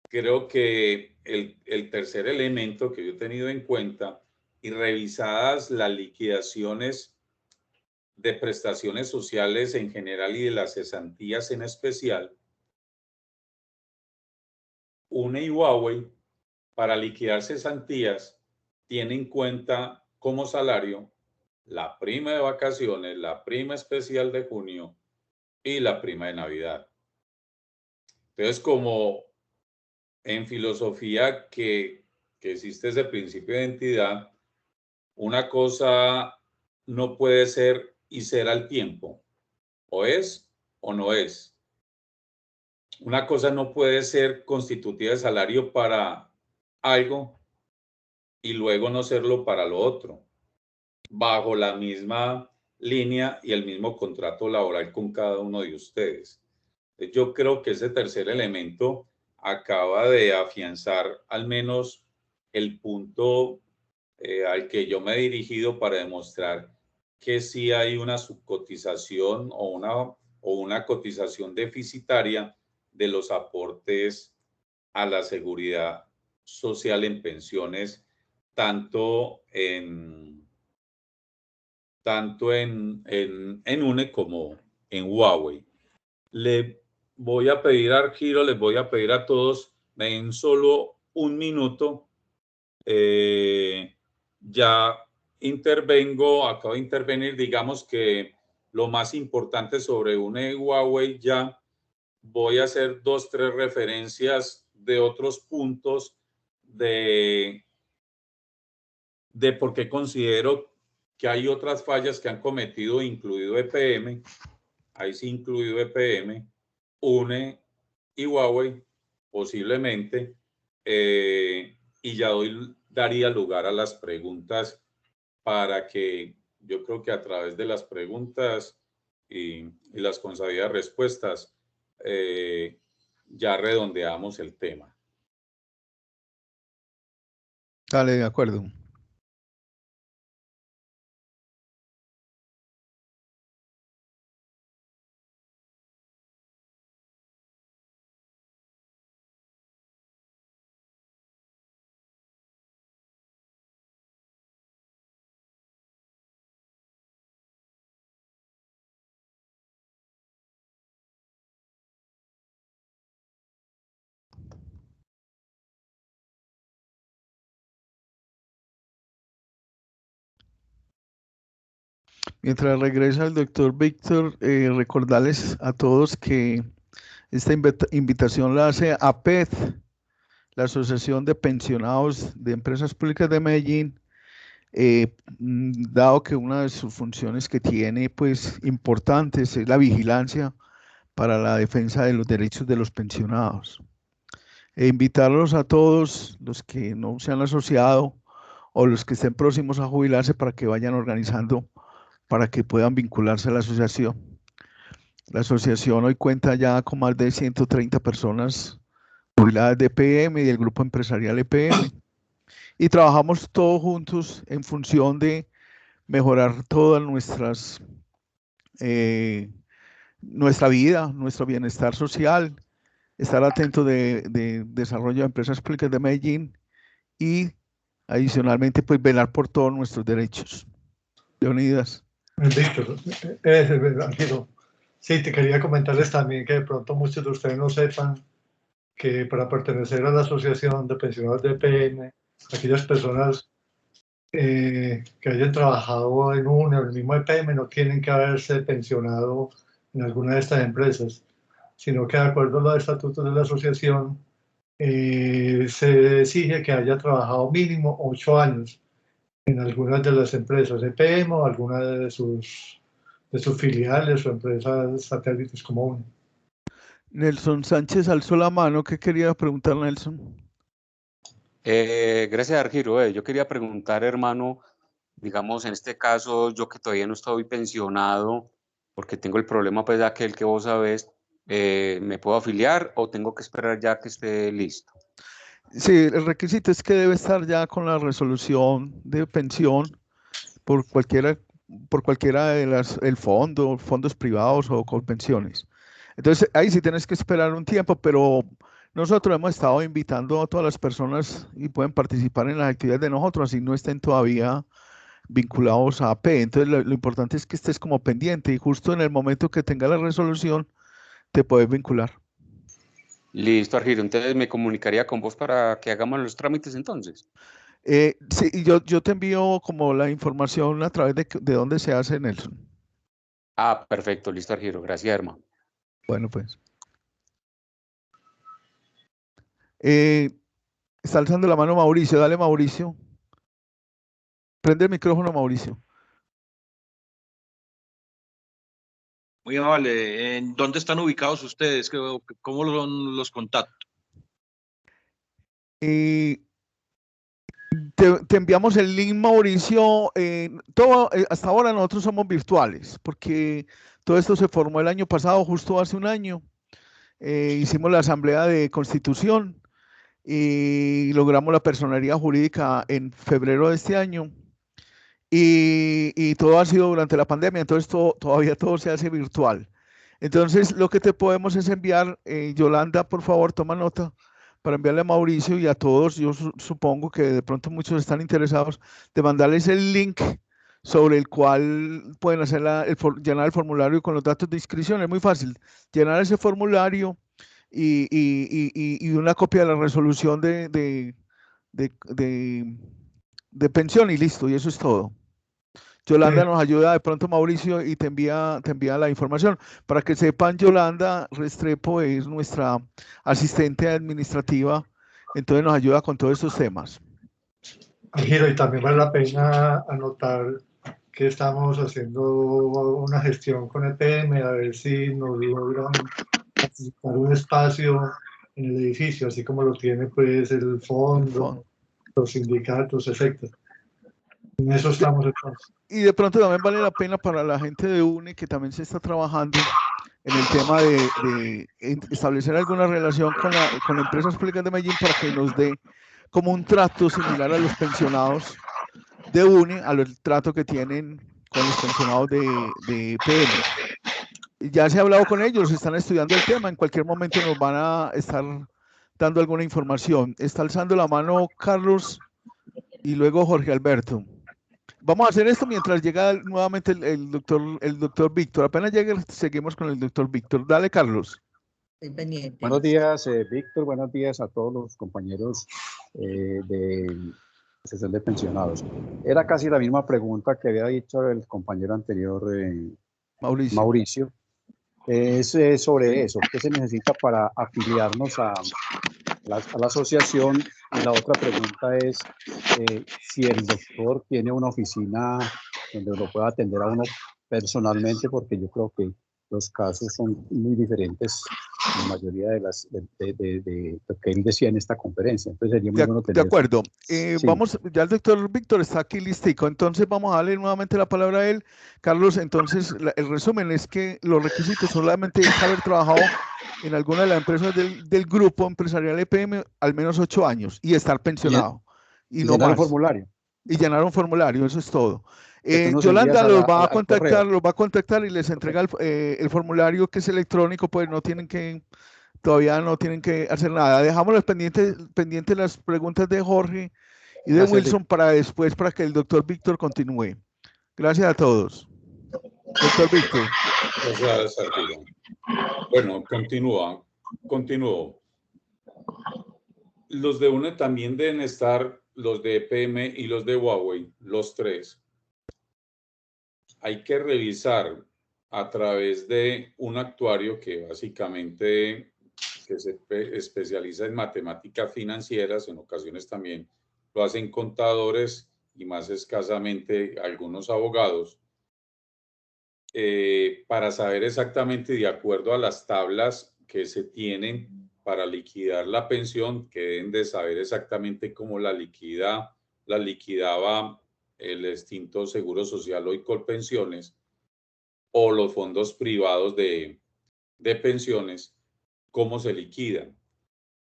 D: creo que el tercer elemento que yo he tenido en cuenta y revisadas las liquidaciones de prestaciones sociales en general y de las cesantías en especial, UNE y Huawei, para liquidar cesantías, tiene en cuenta como salario la prima de vacaciones, la prima especial de junio y la prima de Navidad. Entonces, como en filosofía que existe ese principio de identidad, una cosa no puede ser y ser al tiempo, o es o no es. Una cosa no puede ser constitutiva de salario para algo y luego no serlo para lo otro, bajo la misma línea y el mismo contrato laboral con cada uno de ustedes. Yo creo que ese tercer elemento acaba de afianzar al menos el punto al que yo me he dirigido para demostrar que sí hay una subcotización o una cotización deficitaria de los aportes a la seguridad social en pensiones, tanto en UNE como en Huawei. Le voy a pedir a Argiro, les voy a pedir a todos, me den solo un minuto. Ya intervengo, acabo de intervenir, digamos que lo más importante sobre UNE y Huawei ya. Voy a hacer 2, 3 referencias de otros puntos de por qué considero que hay otras fallas que han cometido, incluido EPM, ahí sí incluido EPM, UNE y Huawei, posiblemente, y ya daría lugar a las preguntas para que yo creo que a través de las preguntas y las consabidas respuestas ya redondeamos el tema.
B: Dale, de acuerdo. Mientras regresa el doctor Víctor, recordarles a todos que esta invitación la hace APED, la Asociación de Pensionados de Empresas Públicas de Medellín, dado que una de sus funciones que tiene, pues, importantes es la vigilancia para la defensa de los derechos de los pensionados. E invitarlos a todos los que no se han asociado o los que estén próximos a jubilarse para que vayan organizando para que puedan vincularse a la asociación. La asociación hoy cuenta ya con más de 130 personas jubiladas de EPM y del grupo empresarial EPM. Y trabajamos todos juntos en función de mejorar todas nuestra vida, nuestro bienestar social, estar atento de desarrollo de empresas públicas de Medellín y adicionalmente pues velar por todos nuestros derechos. Leonidas.
A: Víctor, Ángelo, sí, te quería comentarles también que de pronto muchos de ustedes no sepan que para pertenecer a la Asociación de Pensionados de EPM, aquellas personas que hayan trabajado en uno o en el mismo EPM no tienen que haberse pensionado en alguna de estas empresas, sino que de acuerdo a los estatutos de la asociación se exige que haya trabajado mínimo 8 años en algunas de las empresas EPM o alguna de sus filiales o empresas satélites como una.
B: Nelson Sánchez alzó la mano. ¿Qué quería preguntar, Nelson?
E: Gracias, Argiro. Yo quería preguntar, hermano, digamos, en este caso, yo que todavía no estoy pensionado, porque tengo el problema, pues, de aquel que vos sabés, ¿me puedo afiliar o tengo que esperar ya que esté listo?
B: Sí, el requisito es que debe estar ya con la resolución de pensión por cualquiera de fondos privados o con pensiones. Entonces, ahí sí tienes que esperar un tiempo, pero nosotros hemos estado invitando a todas las personas y pueden participar en las actividades de nosotros, así no estén todavía vinculados a AP. Entonces, lo importante es que estés como pendiente y justo en el momento que tenga la resolución, te puedes vincular.
E: Listo, Argiro. Entonces, ¿me comunicaría con vos para que hagamos los trámites entonces?
B: Sí, yo te envío como la información a través de dónde se hace, Nelson.
E: Ah, perfecto. Listo, Argiro. Gracias, hermano.
B: Bueno, pues. Está alzando la mano Mauricio. Dale, Mauricio. Prende el micrófono, Mauricio.
F: Muy amable. ¿En dónde están ubicados ustedes? ¿Cómo son los contactos?
B: Te enviamos el link, Mauricio. Hasta ahora nosotros somos virtuales, porque todo esto se formó el año pasado, justo hace un año. Hicimos la asamblea de constitución y logramos la personería jurídica en febrero de este año. Y todo ha sido durante la pandemia, entonces todavía todo se hace virtual. Entonces, lo que te podemos es enviar, Yolanda, por favor, toma nota, para enviarle a Mauricio y a todos, yo supongo que de pronto muchos están interesados, de mandarles el link sobre el cual pueden hacer llenar el formulario con los datos de inscripción. Es muy fácil, llenar ese formulario y una copia de la resolución de pensión y listo, y eso es todo. Yolanda nos ayuda de pronto, Mauricio, y te envía la información. Para que sepan, Yolanda Restrepo es nuestra asistente administrativa, entonces nos ayuda con todos estos temas.
A: Giro, y también vale la pena anotar que estamos haciendo una gestión con EPM a ver si nos logran participar un espacio en el edificio, así como lo tiene pues el fondo, los sindicatos, etc. En eso estamos entonces.
B: Y de pronto también vale la pena para la gente de UNE que también se está trabajando en el tema de establecer alguna relación con empresas públicas de Medellín para que nos dé como un trato similar a los pensionados de UNE, al trato que tienen con los pensionados de PM. Ya se ha hablado con ellos, están estudiando el tema, en cualquier momento nos van a estar dando alguna información. Está alzando la mano Carlos y luego Jorge Alberto. Vamos a hacer esto mientras llega nuevamente el doctor Víctor. Apenas llegue, seguimos con el doctor Víctor. Dale, Carlos.
C: Estoy pendiente.
G: Buenos días, Víctor. Buenos días a todos los compañeros de Asociación de Pensionados. Era casi la misma pregunta que había dicho el compañero anterior, Mauricio. Es sobre eso, ¿qué se necesita para afiliarnos a la asociación? Y la otra pregunta es si el doctor tiene una oficina donde lo pueda atender a uno personalmente, porque yo creo que los casos son muy diferentes, la mayoría de lo que él decía en esta conferencia. Entonces sería muy bueno tener...
B: De acuerdo.
G: Sí.
B: Vamos, ya el doctor Víctor está aquí listico, entonces vamos a darle nuevamente la palabra a él. Carlos, entonces el resumen es que los requisitos solamente es haber trabajado en alguna de las empresas del grupo empresarial EPM al menos 8 años y estar pensionado. Y no
G: llenar
B: más.
G: un formulario.
B: Y llenar un formulario, eso es todo.
G: Yolanda
B: los va a contactar y les entrega el formulario que es electrónico, pues todavía no tienen que hacer nada. Dejamos pendientes las preguntas de Jorge y de Wilson para después, para que el doctor Víctor continúe. Gracias a todos. Doctor Víctor.
D: Gracias, Arturo. Bueno, continúo. Los de UNE también deben estar, los de EPM y los de Huawei, los tres. Hay que revisar a través de un actuario que básicamente se especializa en matemáticas financieras, en ocasiones también lo hacen contadores y más escasamente algunos abogados, para saber exactamente, de acuerdo a las tablas que se tienen para liquidar la pensión, que deben de saber exactamente cómo la liquidaba el extinto Seguro Social, hoy Colpensiones, o los fondos privados de pensiones, cómo se liquidan.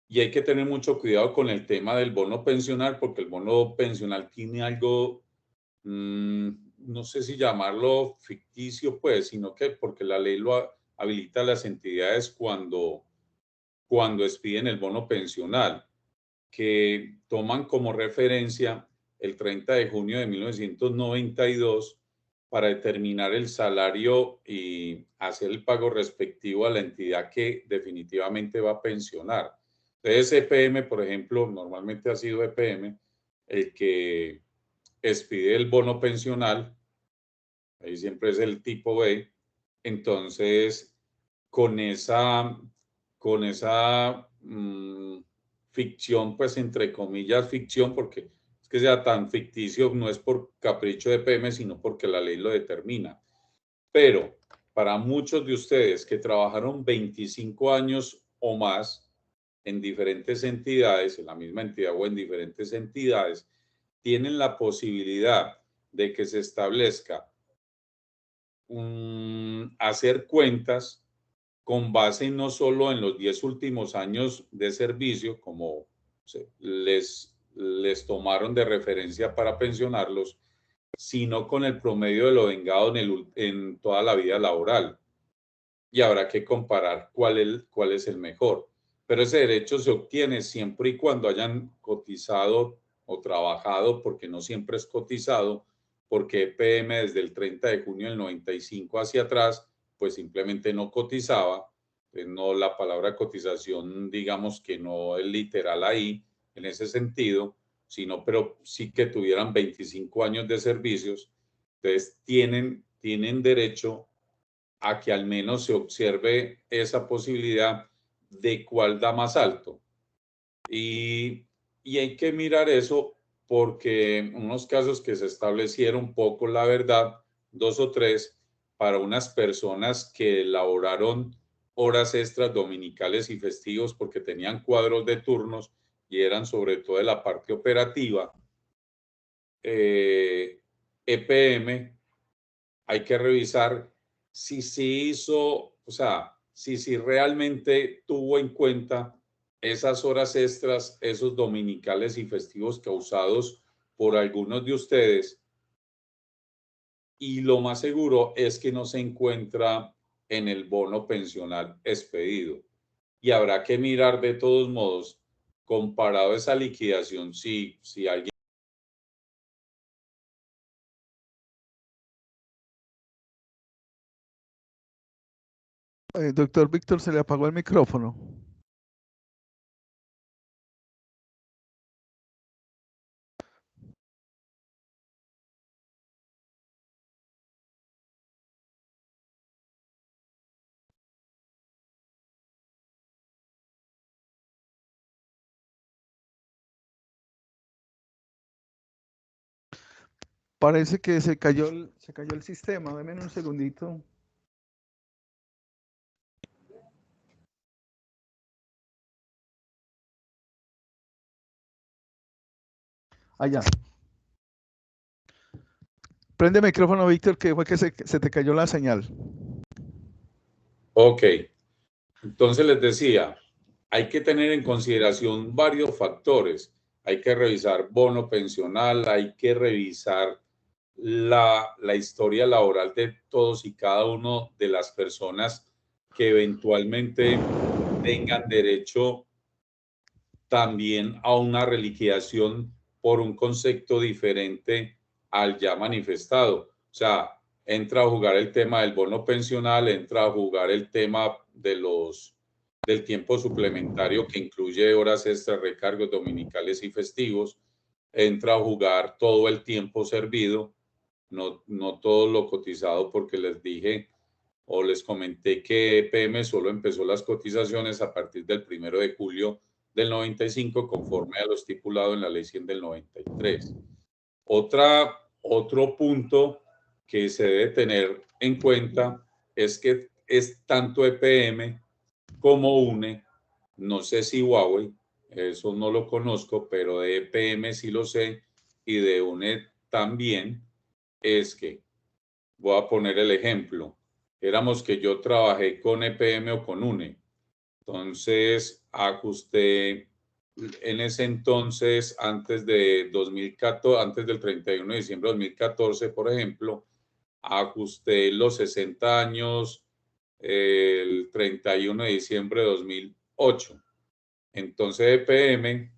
D: Y hay que tener mucho cuidado con el tema del bono pensional, porque el bono pensional tiene algo, no sé si llamarlo ficticio, pues, sino que porque la ley lo habilita a las entidades cuando expiden el bono pensional, que toman como referencia el 30 de junio de 1992 para determinar el salario y hacer el pago respectivo a la entidad que definitivamente va a pensionar. Entonces, EPM, por ejemplo, normalmente ha sido EPM el que expide el bono pensional, ahí siempre es el tipo B. Entonces, con esa ficción, pues entre comillas ficción, porque es que sea tan ficticio, no es por capricho de EPM, sino porque la ley lo determina. Pero para muchos de ustedes que trabajaron 25 años o más en diferentes entidades, en la misma entidad o en diferentes entidades, tienen la posibilidad de que se establezca hacer cuentas con base no solo en los 10 últimos años de servicio, como les tomaron de referencia para pensionarlos, sino con el promedio de lo vengado en toda la vida laboral. Y habrá que comparar cuál es el mejor. Pero ese derecho se obtiene siempre y cuando hayan cotizado o trabajado, porque no siempre es cotizado, porque EPM desde el 30 de junio del 95 hacia atrás, pues simplemente no cotizaba. No, la palabra cotización, digamos que no es literal ahí, en ese sentido, sino, pero sí que tuvieran 25 años de servicios. Entonces, tienen derecho a que al menos se observe esa posibilidad de cuál da más alto. Y hay que mirar eso porque en unos casos que se establecieron poco, la verdad, 2 o 3, para unas personas que elaboraron horas extras dominicales y festivos porque tenían cuadros de turnos y eran sobre todo de la parte operativa, EPM, hay que revisar si se hizo, o sea, si realmente tuvo en cuenta esas horas extras, esos dominicales y festivos causados por algunos de ustedes. Y lo más seguro es que no se encuentra en el bono pensional expedido. Y habrá que mirar de todos modos, comparado a esa liquidación, si alguien...
B: Doctor Víctor, se le apagó el micrófono. Parece que se cayó el sistema. Deme un segundito. Allá. Prende el micrófono, Víctor, que fue que se te cayó la señal.
D: Ok. Entonces les decía, hay que tener en consideración varios factores. Hay que revisar bono pensional, hay que revisar la historia laboral de todos y cada uno de las personas que eventualmente tengan derecho también a una reliquidación por un concepto diferente al ya manifestado. O sea, entra a jugar el tema del bono pensional, entra a jugar el tema del tiempo suplementario que incluye horas extras, recargos dominicales y festivos, entra a jugar todo el tiempo servido, no todo lo cotizado, porque les dije o les comenté que EPM solo empezó las cotizaciones a partir del 1 de julio del 95, conforme a lo estipulado en la Ley 100 del 93. Otro punto que se debe tener en cuenta es que es tanto EPM como UNE, no sé si Huawei, eso no lo conozco, pero de EPM sí lo sé, y de UNE también, es que, voy a poner el ejemplo, éramos que yo trabajé con EPM o con UNE, entonces ajusté en ese entonces, antes de 2014, antes del 31 de diciembre de 2014, por ejemplo, ajusté los 60 años el 31 de diciembre de 2008. Entonces EPM,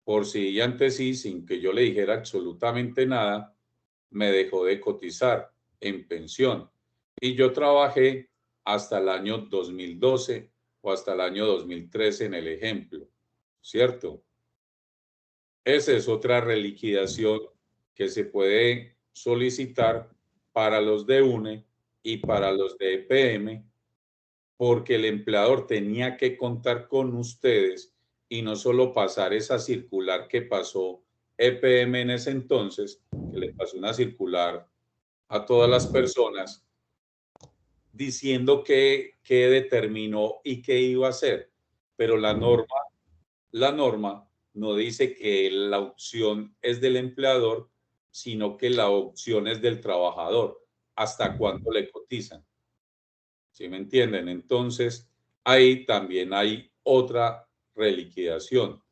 D: por siguiente sí, sin que yo le dijera absolutamente nada, me dejó de cotizar en pensión. Y yo trabajé hasta el año 2012 o hasta el año 2013 en el ejemplo, ¿cierto? Esa es otra reliquidación que se puede solicitar para los de UNE y para los de EPM, porque el empleador tenía que contar con ustedes y no solo pasar esa circular que pasó EPM en ese entonces, que le pasó una circular a todas las personas diciendo qué determinó y qué iba a hacer, pero la norma no dice que la opción es del empleador, sino que la opción es del trabajador, hasta cuándo le cotizan. ¿Sí me entienden? Entonces, ahí también hay otra reliquidación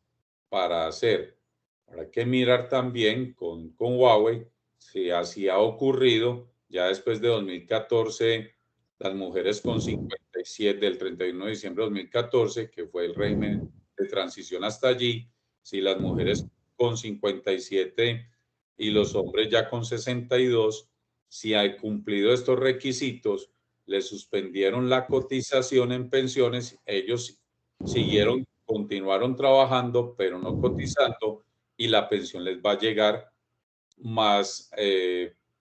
D: para hacer. Habrá que mirar también con Huawei si así ha ocurrido. Ya después de 2014, las mujeres con 57 del 31 de diciembre de 2014, que fue el régimen de transición hasta allí, si las mujeres con 57 y los hombres ya con 62, si han cumplido estos requisitos, le suspendieron la cotización en pensiones, ellos continuaron trabajando, pero no cotizando, y la pensión les va a llegar más,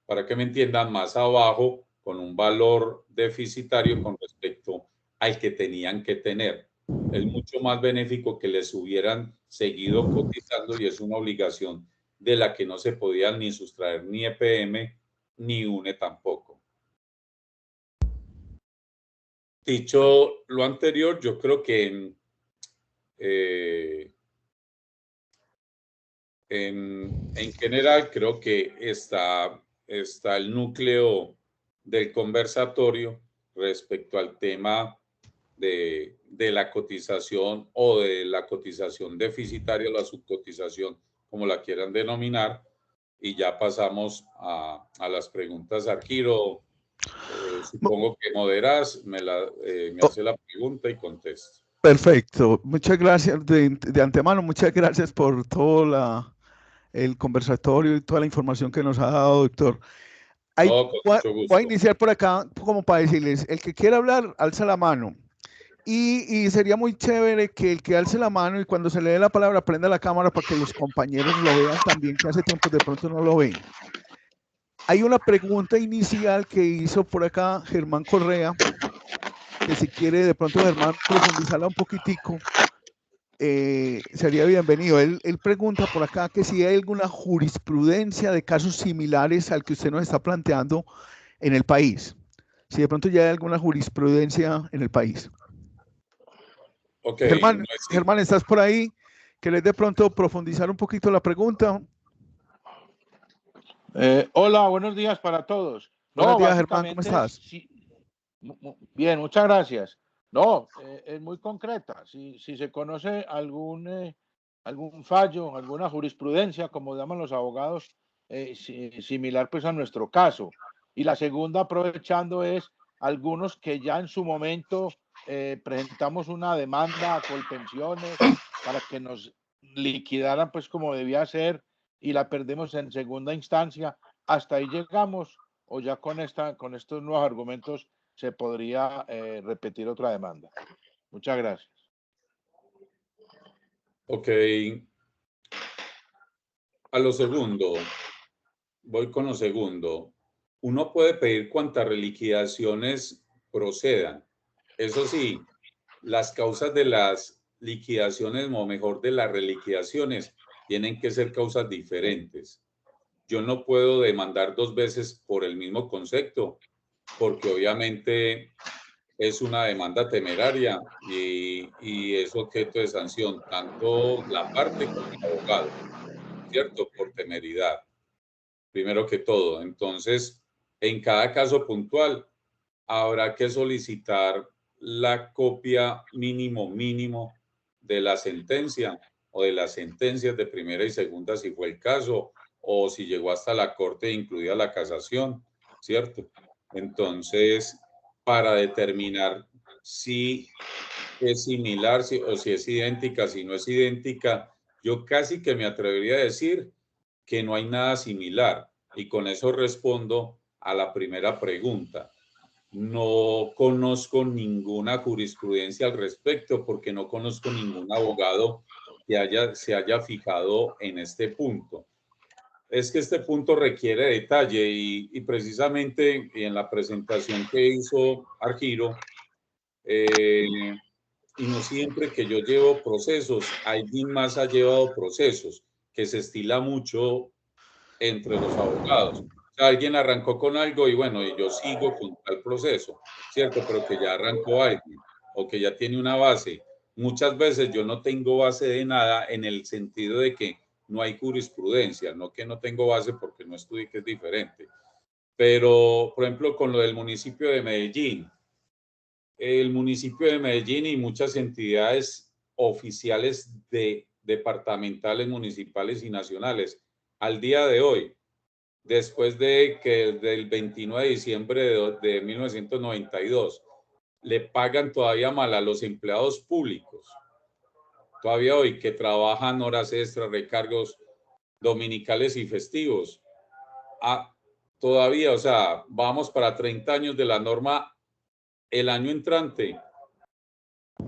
D: para que me entiendan, más abajo, con un valor deficitario con respecto al que tenían que tener. Es mucho más benéfico que les hubieran seguido cotizando, y es una obligación de la que no se podían ni sustraer ni EPM ni UNE tampoco. Dicho lo anterior, yo creo que en general creo que está el núcleo del conversatorio respecto al tema de la cotización o de la cotización deficitaria o la subcotización, como la quieran denominar, y ya pasamos a las preguntas. Arquiro, supongo que moderas, me hace la pregunta y contesto.
B: Perfecto, muchas gracias de antemano, muchas gracias por todo el conversatorio y toda la información que nos ha dado, doctor. Voy a iniciar por acá como para decirles, el que quiera hablar, alza la mano. Y sería muy chévere que el que alce la mano y cuando se le dé la palabra prenda la cámara para que los compañeros lo vean también, que hace tiempo de pronto no lo ven. Hay una pregunta inicial que hizo por acá Germán Correa, que si quiere de pronto Germán profundizarla un poquitico, sería bienvenido. Él pregunta por acá que si hay alguna jurisprudencia de casos similares al que usted nos está planteando en el país. Si de pronto ya hay alguna jurisprudencia en el país.
D: Ok.
B: Germán, Germán, ¿estás por ahí? ¿Querés de pronto profundizar un poquito la pregunta?
H: Hola, buenos días para todos.
B: Buenos días, Germán, ¿cómo estás?
H: Sí, bien, muchas gracias. No, es muy concreta. Si se conoce algún fallo, alguna jurisprudencia, como llaman los abogados, similar pues a nuestro caso. Y la segunda, aprovechando, es algunos que ya en su momento presentamos una demanda a Colpensiones para que nos liquidaran pues como debía ser y la perdemos en segunda instancia. ¿Hasta ahí llegamos o ya con estos nuevos argumentos se podría repetir otra demanda? Muchas gracias.
D: Ok. A lo segundo, voy con lo segundo. Uno puede pedir cuantas reliquidaciones procedan. Eso sí, las causas de las liquidaciones, o mejor de las reliquidaciones, tienen que ser causas diferentes. Yo no puedo demandar dos veces por el mismo concepto, porque obviamente es una demanda temeraria y es objeto de sanción, tanto la parte como el abogado, ¿cierto? Por temeridad, primero que todo. Entonces, en cada caso puntual, habrá que solicitar la copia mínimo de la sentencia o de las sentencias de primera y segunda, si fue el caso, o si llegó hasta la corte, incluida la casación, ¿cierto? Entonces, para determinar si es similar o si es idéntica, si no es idéntica, yo casi que me atrevería a decir que no hay nada similar. Y con eso respondo a la primera pregunta. No conozco ninguna jurisprudencia al respecto porque no conozco ningún abogado que se haya fijado en este punto. Es que este punto requiere detalle y precisamente en la presentación que hizo Argiro, y no siempre que yo llevo procesos, alguien más ha llevado procesos, que se estila mucho entre los abogados. O sea, alguien arrancó con algo y bueno, y yo sigo con tal proceso, ¿cierto? Pero que ya arrancó alguien o que ya tiene una base. Muchas veces yo no tengo base de nada en el sentido de que no hay jurisprudencia, no que no tengo base porque no estudié, que es diferente. Pero, por ejemplo, con lo del municipio de Medellín, el municipio de Medellín y muchas entidades oficiales departamentales, municipales y nacionales, al día de hoy, después de que del 29 de diciembre de 1992 le pagan todavía mal a los empleados públicos, todavía hoy que trabajan horas extras, recargos dominicales y festivos, todavía, o sea, vamos para 30 años de la norma el año entrante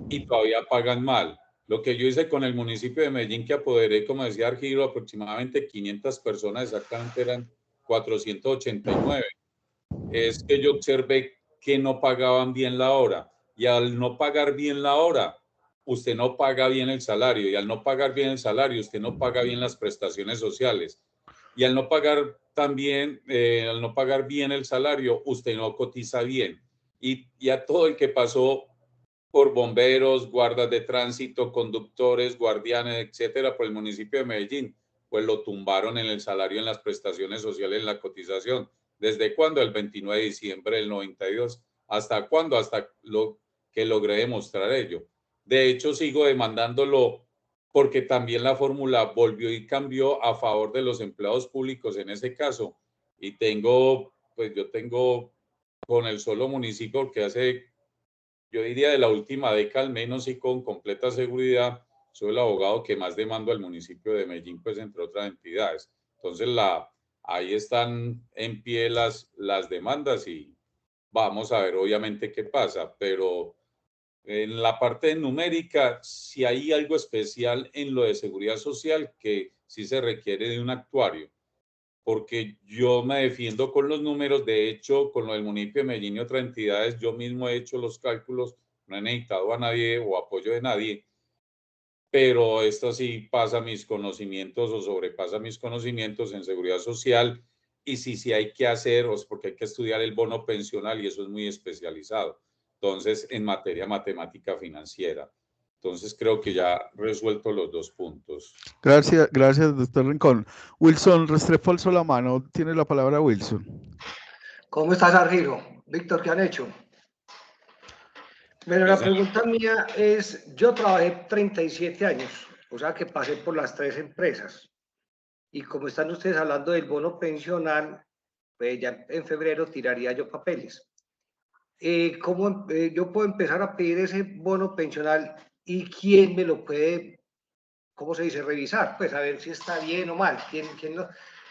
D: y todavía pagan mal. Lo que yo hice con el municipio de Medellín, que apoderé, como decía Argiro, aproximadamente 500 personas, exactamente eran 489, es que yo observé que no pagaban bien la hora, y al no pagar bien la hora, usted no paga bien el salario, y al no pagar bien el salario, usted no paga bien las prestaciones sociales, y al no pagar también, al no pagar bien el salario, usted no cotiza bien, y a todo el que pasó por bomberos, guardas de tránsito, conductores, guardianes, etcétera, por el municipio de Medellín, pues lo tumbaron en el salario, en las prestaciones sociales, en la cotización. ¿Desde cuándo? El 29 de diciembre del 92. ¿Hasta cuándo? Hasta lo que logré demostrar ello. De hecho, sigo demandándolo porque también la fórmula volvió y cambió a favor de los empleados públicos en ese caso. Y yo tengo con el solo municipio que hace, yo diría de la última década al menos y con completa seguridad, soy el abogado que más demando al municipio de Medellín, pues entre otras entidades. Entonces, ahí están en pie las demandas y vamos a ver obviamente qué pasa, pero en la parte numérica, si hay algo especial en lo de seguridad social que sí se requiere de un actuario, porque yo me defiendo con los números. De hecho, con lo del municipio de Medellín y otras entidades, yo mismo he hecho los cálculos, no he necesitado a nadie o apoyo de nadie, pero esto sí pasa mis conocimientos o sobrepasa mis conocimientos en seguridad social, y sí hay que hacer, porque hay que estudiar el bono pensional y eso es muy especializado. Entonces, en materia matemática financiera. Entonces, creo que ya resuelto los dos puntos.
B: Gracias, doctor Rincón. Wilson Restrepo alzó la mano. Tiene la palabra Wilson.
I: ¿Cómo estás, Argiro? Víctor, ¿qué han hecho? Bueno, la pregunta mía es, yo trabajé 37 años, o sea que pasé por las 3 empresas. Y como están ustedes hablando del bono pensional, pues ya en febrero tiraría yo papeles. ¿Cómo yo puedo empezar a pedir ese bono pensional y quién me lo puede, cómo se dice, revisar? Pues a ver si está bien o mal. ¿Quién lo?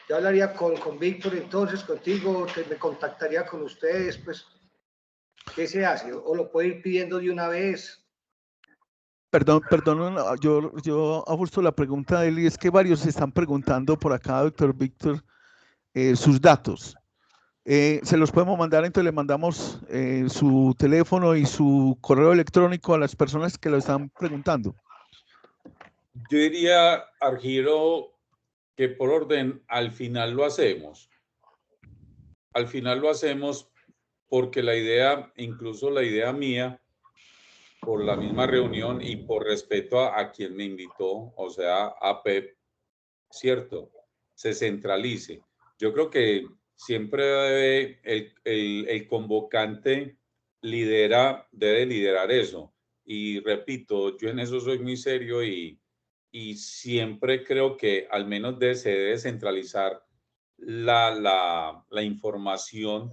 I: Yo hablaría con Víctor entonces, contigo, que me contactaría con ustedes, pues, ¿qué se hace? ¿O lo puedo ir pidiendo de una vez?
B: Perdón, yo ajusto la pregunta de él y es que varios se están preguntando por acá, doctor Víctor, sus datos. Se los podemos mandar, entonces le mandamos su teléfono y su correo electrónico a las personas que lo están preguntando.
D: Yo diría, Argiro, que por orden al final lo hacemos. Al final lo hacemos porque la idea, incluso la idea mía, por la misma reunión y por respeto a quien me invitó, o sea, a Pep, ¿cierto? Se centralice. Yo creo que siempre debe el convocante debe liderar eso. Y repito, yo en eso soy muy serio y siempre creo que al menos se debe centralizar la información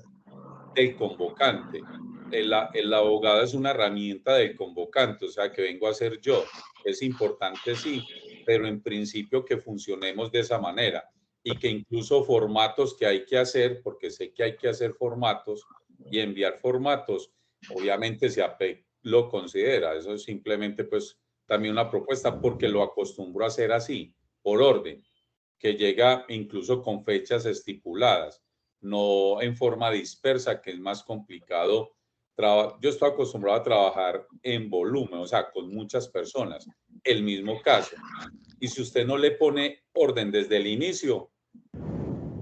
D: del convocante. El abogado es una herramienta del convocante, o sea, que vengo a ser yo. Es importante, sí, pero en principio que funcionemos de esa manera y que incluso formatos que hay que hacer, porque sé que hay que hacer formatos y enviar formatos, obviamente si APEC lo considera. Eso es simplemente pues también una propuesta porque lo acostumbro a hacer así, por orden, que llega incluso con fechas estipuladas, no en forma dispersa, que es más complicado. Yo estoy acostumbrado a trabajar en volumen, o sea, con muchas personas, el mismo caso. Y si usted no le pone orden desde el inicio,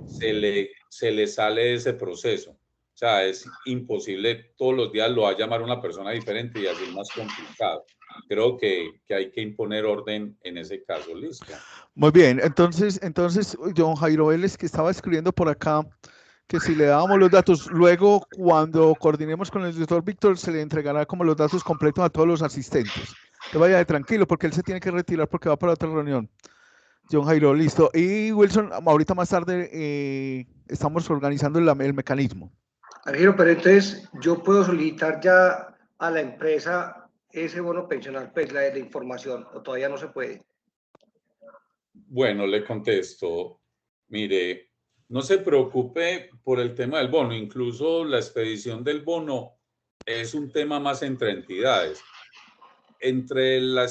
D: se le sale ese proceso. O sea, es imposible, todos los días lo va a llamar una persona diferente y así es más complicado. Creo que hay que imponer orden en ese caso. Listo.
B: Muy bien, entonces, don Jairo Vélez, que estaba escribiendo por acá, que si le dábamos los datos, luego cuando coordinemos con el doctor Víctor, se le entregará como los datos completos a todos los asistentes. Que vaya de tranquilo, porque él se tiene que retirar porque va para otra reunión. John Jairo, listo. Y Wilson, ahorita más tarde estamos organizando el mecanismo.
I: Jairo, pero entonces yo puedo solicitar ya a la empresa ese bono pensional, pues la información, o todavía no se puede.
D: Bueno, le contesto. Mire, no se preocupe por el tema del bono. Incluso la expedición del bono es un tema más entre entidades. Entre la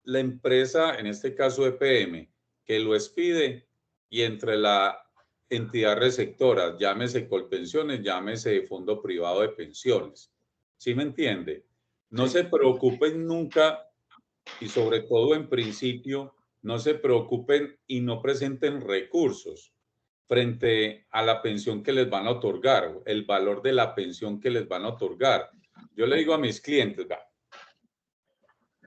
D: empresa, en este caso EPM, que lo expide, y entre la entidad receptora, llámese Colpensiones, llámese Fondo Privado de Pensiones. ¿Sí me entiende? No se preocupen nunca, y sobre todo en principio, no se preocupen y no presenten recursos frente a la pensión que les van a otorgar, el valor de la pensión que les van a otorgar. Yo le digo a mis clientes,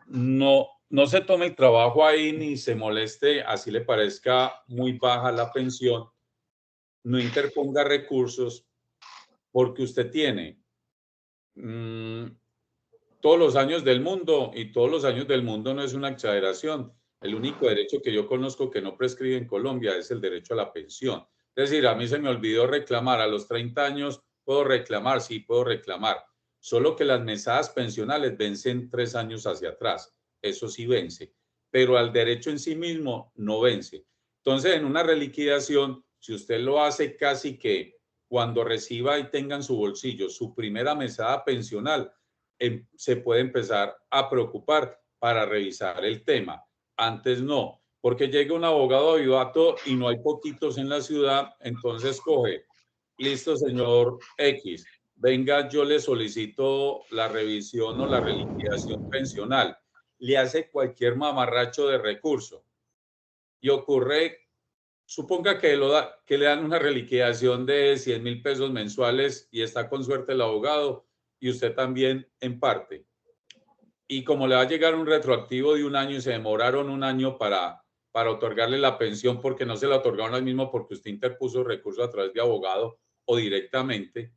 D: no se tome el trabajo ahí ni se moleste, así le parezca muy baja la pensión, no interponga recursos porque usted tiene todos los años del mundo, y todos los años del mundo no es una exageración. El único derecho que yo conozco que no prescribe en Colombia es el derecho a la pensión. Es decir, a mí se me olvidó reclamar a los 30 años, puedo reclamar, sí puedo reclamar, solo que las mesadas pensionales vencen 3 años hacia atrás, eso sí vence, pero al derecho en sí mismo no vence. Entonces, en una reliquidación, si usted lo hace casi que cuando reciba y tenga en su bolsillo su primera mesada pensional, se puede empezar a preocupar para revisar el tema. Antes no, porque llega un abogado avivato y no hay poquitos en la ciudad, entonces coge, listo señor X, venga, yo le solicito la revisión o la reliquidación pensional. le hace cualquier mamarracho de recurso. Y ocurre, suponga que le dan una reliquidación de 100.000 pesos mensuales y está con suerte el abogado y usted también en parte. Y como le va a llegar un retroactivo de 1 año y se demoraron 1 año para otorgarle la pensión porque no se la otorgaron al mismo porque usted interpuso recurso a través de abogado o directamente,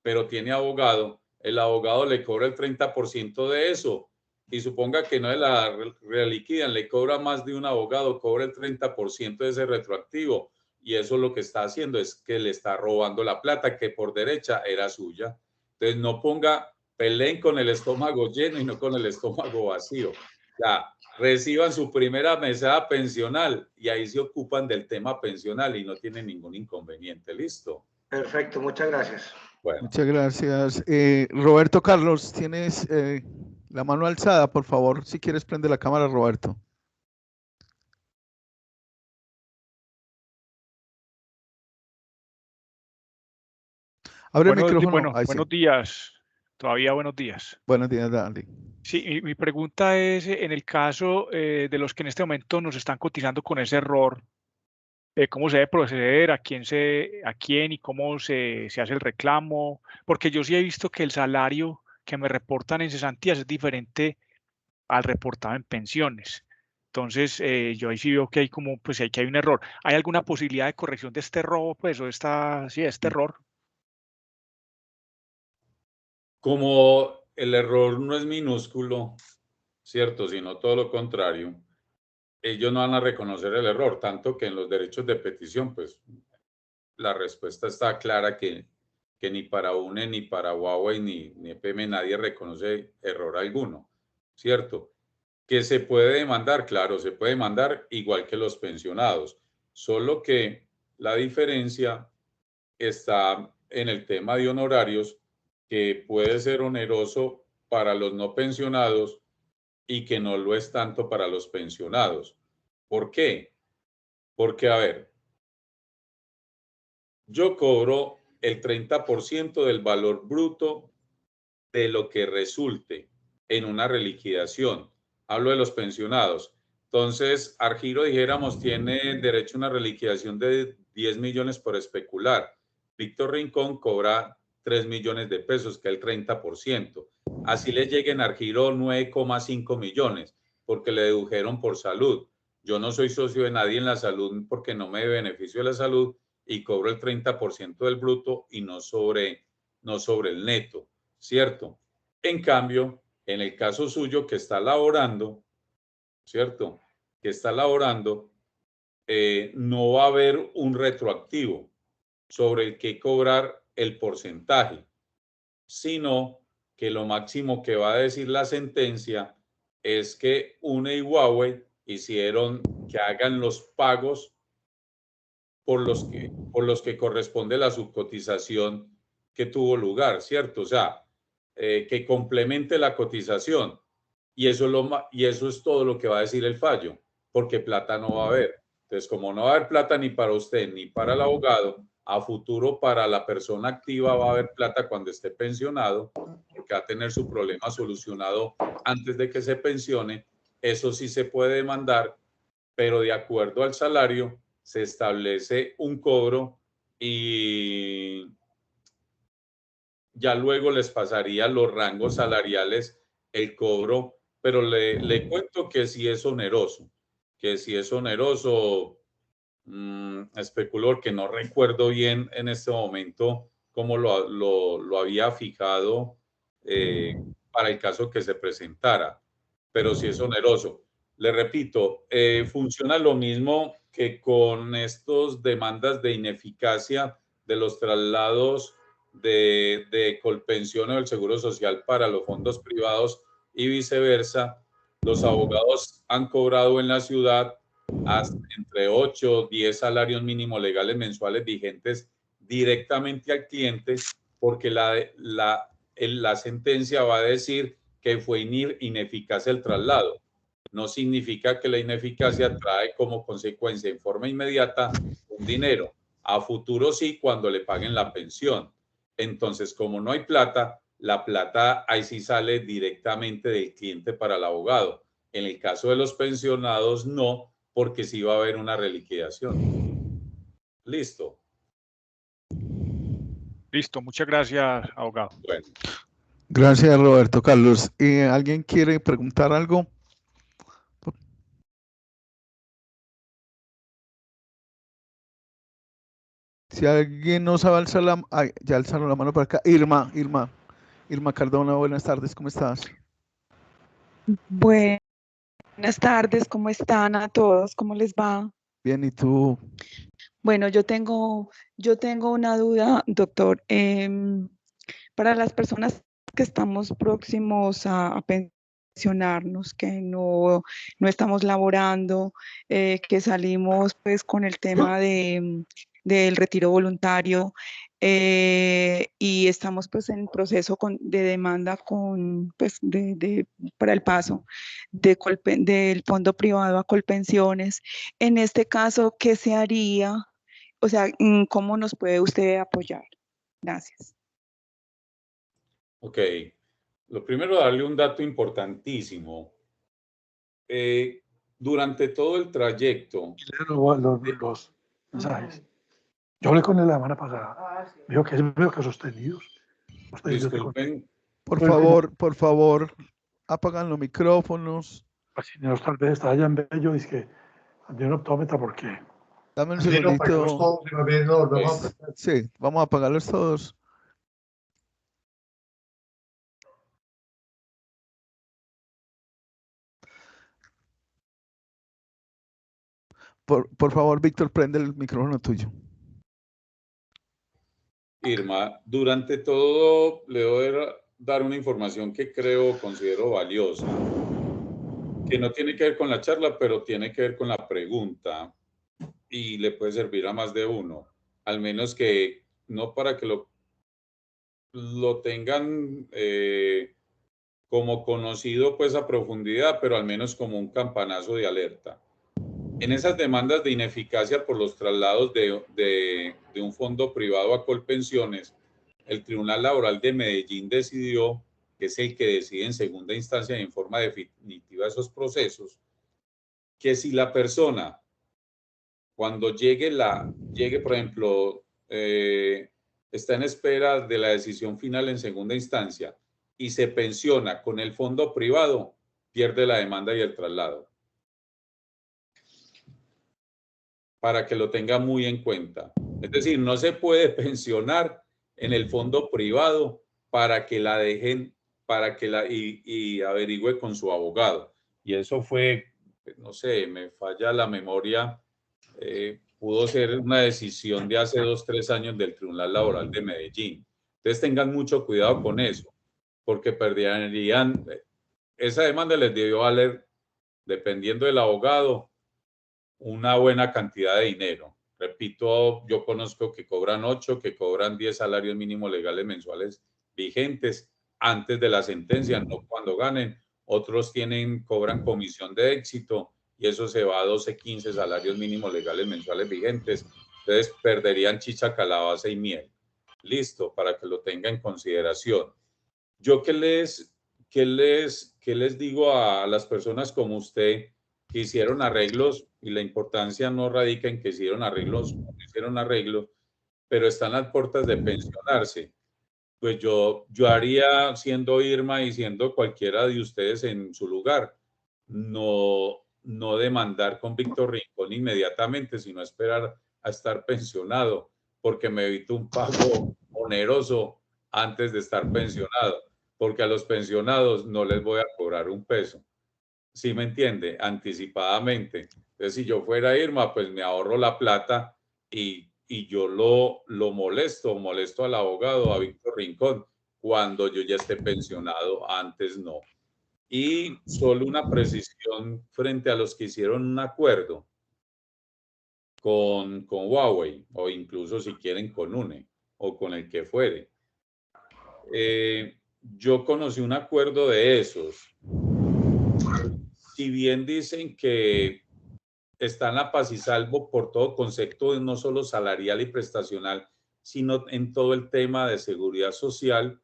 D: pero tiene abogado, el abogado le cobra el 30% de eso. Y suponga que no es la reliquidan, le cobra más de un abogado, cobra el 30% de ese retroactivo. Y eso lo que está haciendo es que le está robando la plata que por derecha era suya. Entonces no peleen con el estómago lleno y no con el estómago vacío. Ya, reciban su primera mesada pensional y ahí se ocupan del tema pensional y no tienen ningún inconveniente. ¿Listo?
I: Perfecto, muchas gracias.
B: Bueno. Muchas gracias. Roberto Carlos, tienes la mano alzada, por favor, si quieres prende la cámara, Roberto. Abre el micrófono.
J: Buenos días. Todavía buenos días.
B: Buenos días, Andy.
J: Sí, mi pregunta es, en el caso de los que en este momento nos están cotizando con ese error, ¿cómo se debe proceder? ¿A quién y cómo se hace el reclamo? Porque yo sí he visto que el salario que me reportan en cesantías es diferente al reportado en pensiones. Entonces, yo ahí sí veo que hay que hay un error. ¿Hay alguna posibilidad de corrección de este robo, pues, o este error?
D: Como el error no es minúsculo, ¿cierto? Sino todo lo contrario, ellos no van a reconocer el error, tanto que en los derechos de petición, pues, la respuesta está clara que ni para UNE, ni para Huawei, ni EPM nadie reconoce error alguno, ¿cierto? Que se puede demandar, claro, se puede demandar igual que los pensionados, solo que la diferencia está en el tema de honorarios, que puede ser oneroso para los no pensionados y que no lo es tanto para los pensionados. ¿Por qué? Porque, a ver, yo cobro el 30% del valor bruto de lo que resulte en una reliquidación. Hablo de los pensionados. Entonces, Argiro, dijéramos, tiene derecho a una reliquidación de 10 millones por especular. Víctor Rincón cobra 3 millones de pesos, que es el 30%. Así le lleguen a Argiro 9,5 millones, porque le dedujeron por salud. Yo no soy socio de nadie en la salud porque no me beneficio de la salud y cobro el 30% del bruto y no sobre el neto, ¿cierto? En cambio, en el caso suyo que está laborando, ¿cierto? Que está laborando, no va a haber un retroactivo sobre el que cobrar el porcentaje, sino que lo máximo que va a decir la sentencia es que UNE y Huawei hicieron que hagan los pagos por los que corresponde la subcotización que tuvo lugar, ¿cierto? O sea, que complemente la cotización. Y eso es todo lo que va a decir el fallo, porque plata no va a haber. Entonces, como no va a haber plata ni para usted ni para el abogado, a futuro para la persona activa va a haber plata cuando esté pensionado, porque va a tener su problema solucionado antes de que se pensione. Eso sí se puede demandar, pero de acuerdo al salario se establece un cobro y ya luego les pasaría los rangos salariales el cobro, pero le cuento que sí es oneroso, especuló, que no recuerdo bien en este momento cómo lo había fijado para el caso que se presentara, pero sí es oneroso. Le repito, funciona lo mismo que con estos demandas de ineficacia de los traslados de Colpensión o del Seguro Social para los fondos privados y viceversa. Los abogados han cobrado en la ciudad hasta entre 8 o 10 salarios mínimos legales mensuales vigentes directamente al cliente, porque la sentencia va a decir que fue ineficaz el traslado. No significa que la ineficacia trae como consecuencia en forma inmediata un dinero. A futuro sí, cuando le paguen la pensión. Entonces, como no hay plata, la plata ahí sí sale directamente del cliente para el abogado. En el caso de los pensionados, no, porque sí va a haber una reliquidación. Listo.
J: Listo, muchas gracias, abogado.
D: Bueno.
B: Gracias, Roberto Carlos. ¿Alguien quiere preguntar algo? Si alguien no sabe alzar la mano, ya alzaron la mano para acá. Irma Cardona, buenas tardes, ¿cómo estás?
K: Buenas tardes, ¿cómo están a todos? ¿Cómo les va?
B: Bien, ¿y tú?
K: Bueno, yo tengo una duda, doctor. Para las personas que estamos próximos a pensionarnos, que no estamos laborando, que salimos pues con el tema del retiro voluntario, y estamos pues en proceso de demanda pues, para el paso del fondo privado a Colpensiones. En este caso, ¿qué se haría? O sea, ¿cómo nos puede usted apoyar? Gracias.
D: Ok. Lo primero, darle un dato importantísimo. Durante todo el trayecto...
L: Los mensajes. Yo hablé con él la semana pasada. Dijo que es medio que sostenidos.
D: Disculpen.
B: Por favor, apagan los micrófonos.
L: Señor, tal vez está allá en Bello, dice que tiene un optómetra, ¿por qué?
B: Dame un segundito. Sí, vamos a apagarlos todos. Por favor, Víctor, prende el micrófono tuyo.
D: Irma, durante todo le voy a dar una información que considero valiosa, que no tiene que ver con la charla, pero tiene que ver con la pregunta y le puede servir a más de uno, al menos que no para que lo tengan como conocido pues a profundidad, pero al menos como un campanazo de alerta. En esas demandas de ineficacia por los traslados de un fondo privado a Colpensiones, el Tribunal Laboral de Medellín decidió, que es el que decide en segunda instancia y en forma definitiva esos procesos, que si la persona, cuando llegue, por ejemplo, está en espera de la decisión final en segunda instancia y se pensiona con el fondo privado, pierde la demanda y el traslado. Para que lo tenga muy en cuenta. Es decir, no se puede pensionar en el fondo privado para que la dejen, y averigüe con su abogado. Y eso fue, no sé, me falla la memoria, pudo ser una decisión de hace 2 o 3 años del Tribunal Laboral de Medellín. Entonces tengan mucho cuidado con eso, porque perderían, esa demanda les debió valer, dependiendo del abogado, una buena cantidad de dinero. Repito, yo conozco que cobran 8, que cobran 10 salarios mínimos legales mensuales vigentes antes de la sentencia, no cuando ganen. Otros cobran comisión de éxito y eso se va a 12, 15 salarios mínimos legales mensuales vigentes. Entonces perderían chicha, calabaza y miel. Listo, para que lo tenga en consideración. Yo qué les digo a las personas como usted que hicieron arreglos, y la importancia no radica en que hicieron arreglos, pero están a las puertas de pensionarse. Pues yo haría, siendo Irma y siendo cualquiera de ustedes en su lugar, no demandar con Víctor Rincón inmediatamente, sino esperar a estar pensionado, porque me evito un pago oneroso antes de estar pensionado, porque a los pensionados no les voy a cobrar un peso. ¿Sí me entiende? Anticipadamente. Entonces, si yo fuera Irma, pues me ahorro la plata y yo lo molesto al abogado, a Víctor Rincón, cuando yo ya esté pensionado, antes no. Y solo una precisión frente a los que hicieron un acuerdo con Huawei, o incluso si quieren con UNE, o con el que fuere. Yo conocí un acuerdo de esos. Si bien dicen que están a paz y salvo por todo concepto, no solo salarial y prestacional, sino en todo el tema de seguridad social,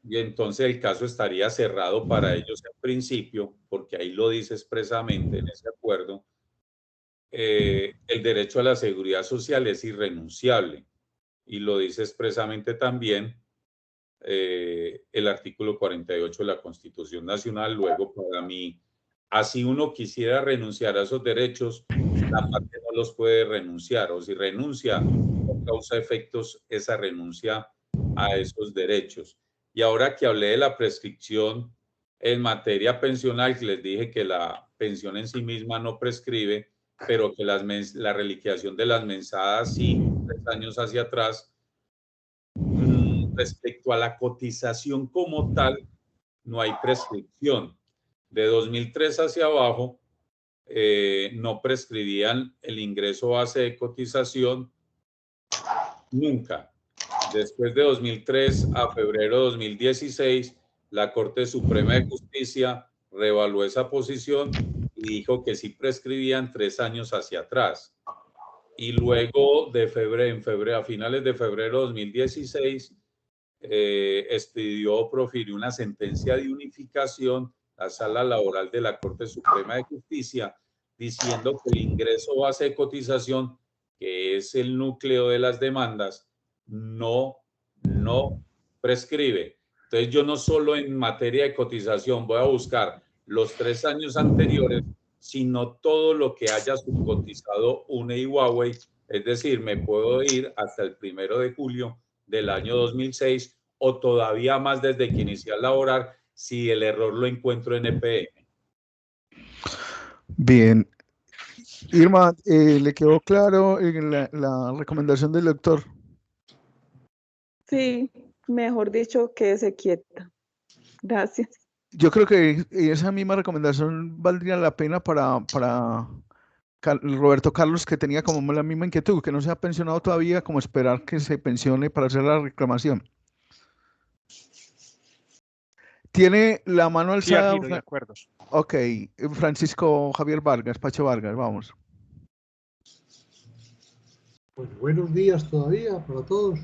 D: y entonces el caso estaría cerrado para ellos en principio, porque ahí lo dice expresamente en ese acuerdo. El derecho a la seguridad social es irrenunciable y lo dice expresamente también el artículo 48 de la Constitución Nacional. Luego, para mí, así uno quisiera renunciar a esos derechos, la parte no los puede renunciar, o si renuncia, no causa efectos esa renuncia a esos derechos. Y ahora que hablé de la prescripción en materia pensional, que les dije que la pensión en sí misma no prescribe, pero que la reliquidación de las mensadas sí, 3 años hacia atrás. Respecto a la cotización como tal, no hay prescripción. De 2003 hacia abajo, no prescribían el ingreso base de cotización nunca. Después de 2003 a febrero de 2016, la Corte Suprema de Justicia reevaluó esa posición y dijo que sí prescribían 3 años hacia atrás. Y luego a finales de febrero de 2016, profirió una sentencia de unificación, la Sala Laboral de la Corte Suprema de Justicia, diciendo que el ingreso base de cotización, que es el núcleo de las demandas, no prescribe. Entonces yo no solo en materia de cotización voy a buscar los 3 años anteriores, sino todo lo que haya subcotizado UNE y Huawei. Es decir, me puedo ir hasta el 1 de julio del año 2006 o todavía más desde que inicié a laborar si el error lo encuentro en EPM.
B: Bien. Irma, ¿le quedó claro la recomendación del doctor?
K: Sí, mejor dicho, quédese quieta. Gracias.
B: Yo creo que esa misma recomendación valdría la pena para Roberto Carlos, que tenía como la misma inquietud, que no se ha pensionado todavía, como esperar que se pensione para hacer la reclamación. ¿Tiene la mano alzada?
J: Sí, de acuerdo.
B: Ok, Francisco Javier Vargas, Pacho Vargas, vamos.
M: Bueno, buenos días todavía para todos.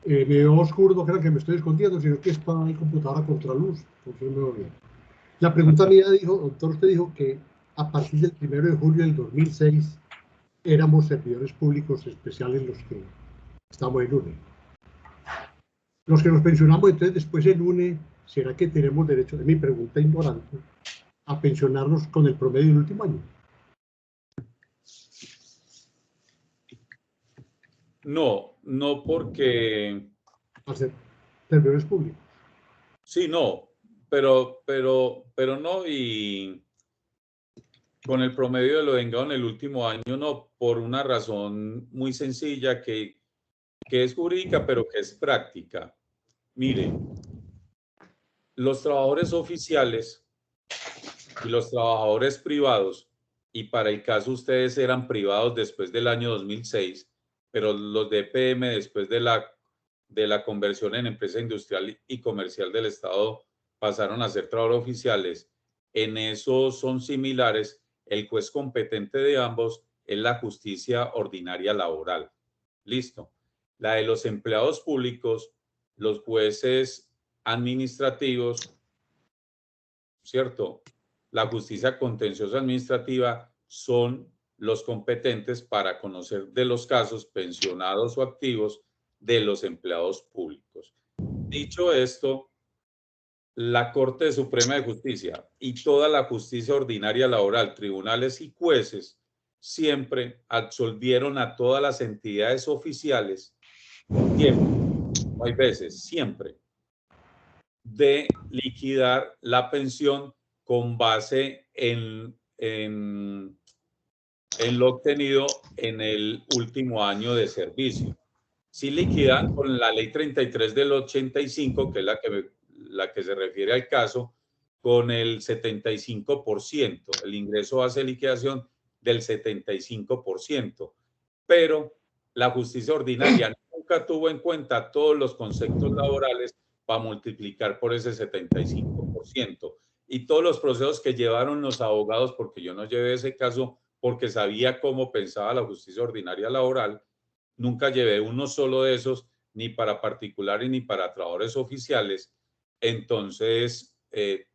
M: Me veo oscuro, no crean que me estoy escondiendo, sino que es para mi computadora a contraluz, entonces me veo bien. La pregunta mía dijo, doctor, usted dijo que a partir del 1 de julio del 2006 éramos servidores públicos especiales los que estamos en UNE. Los que nos pensionamos entonces después en UNE, ¿será que tenemos derecho, es mi pregunta ignorante, a pensionarnos con el promedio del último año?
D: No porque...
M: Hacer servidores públicos.
D: Sí, no, pero no, y con el promedio de lo vengado en el último año no, por una razón muy sencilla que es jurídica, pero que es práctica. Mire, los trabajadores oficiales y los trabajadores privados, y para el caso ustedes eran privados después del año 2006, pero los de EPM después de la conversión en empresa industrial y comercial del Estado pasaron a ser trabajadores oficiales. En eso son similares. El juez competente de ambos es la justicia ordinaria laboral. Listo. La de los empleados públicos, los jueces administrativos, ¿cierto? La justicia contenciosa administrativa son los competentes para conocer de los casos pensionados o activos de los empleados públicos. Dicho esto, la Corte Suprema de Justicia y toda la justicia ordinaria laboral, tribunales y jueces, siempre absolvieron a todas las entidades oficiales, siempre, no hay veces, siempre, de liquidar la pensión con base en lo obtenido en el último año de servicio. Sí liquidan con la ley 33 del 85, que es la que se refiere al caso, con el 75%, el ingreso base de liquidación del 75%. Pero la justicia ordinaria nunca tuvo en cuenta todos los conceptos laborales para multiplicar por ese 75%. Y todos los procesos que llevaron los abogados, porque yo no llevé ese caso porque sabía cómo pensaba la justicia ordinaria laboral, nunca llevé uno solo de esos, ni para particulares ni para trabajadores oficiales, Entonces,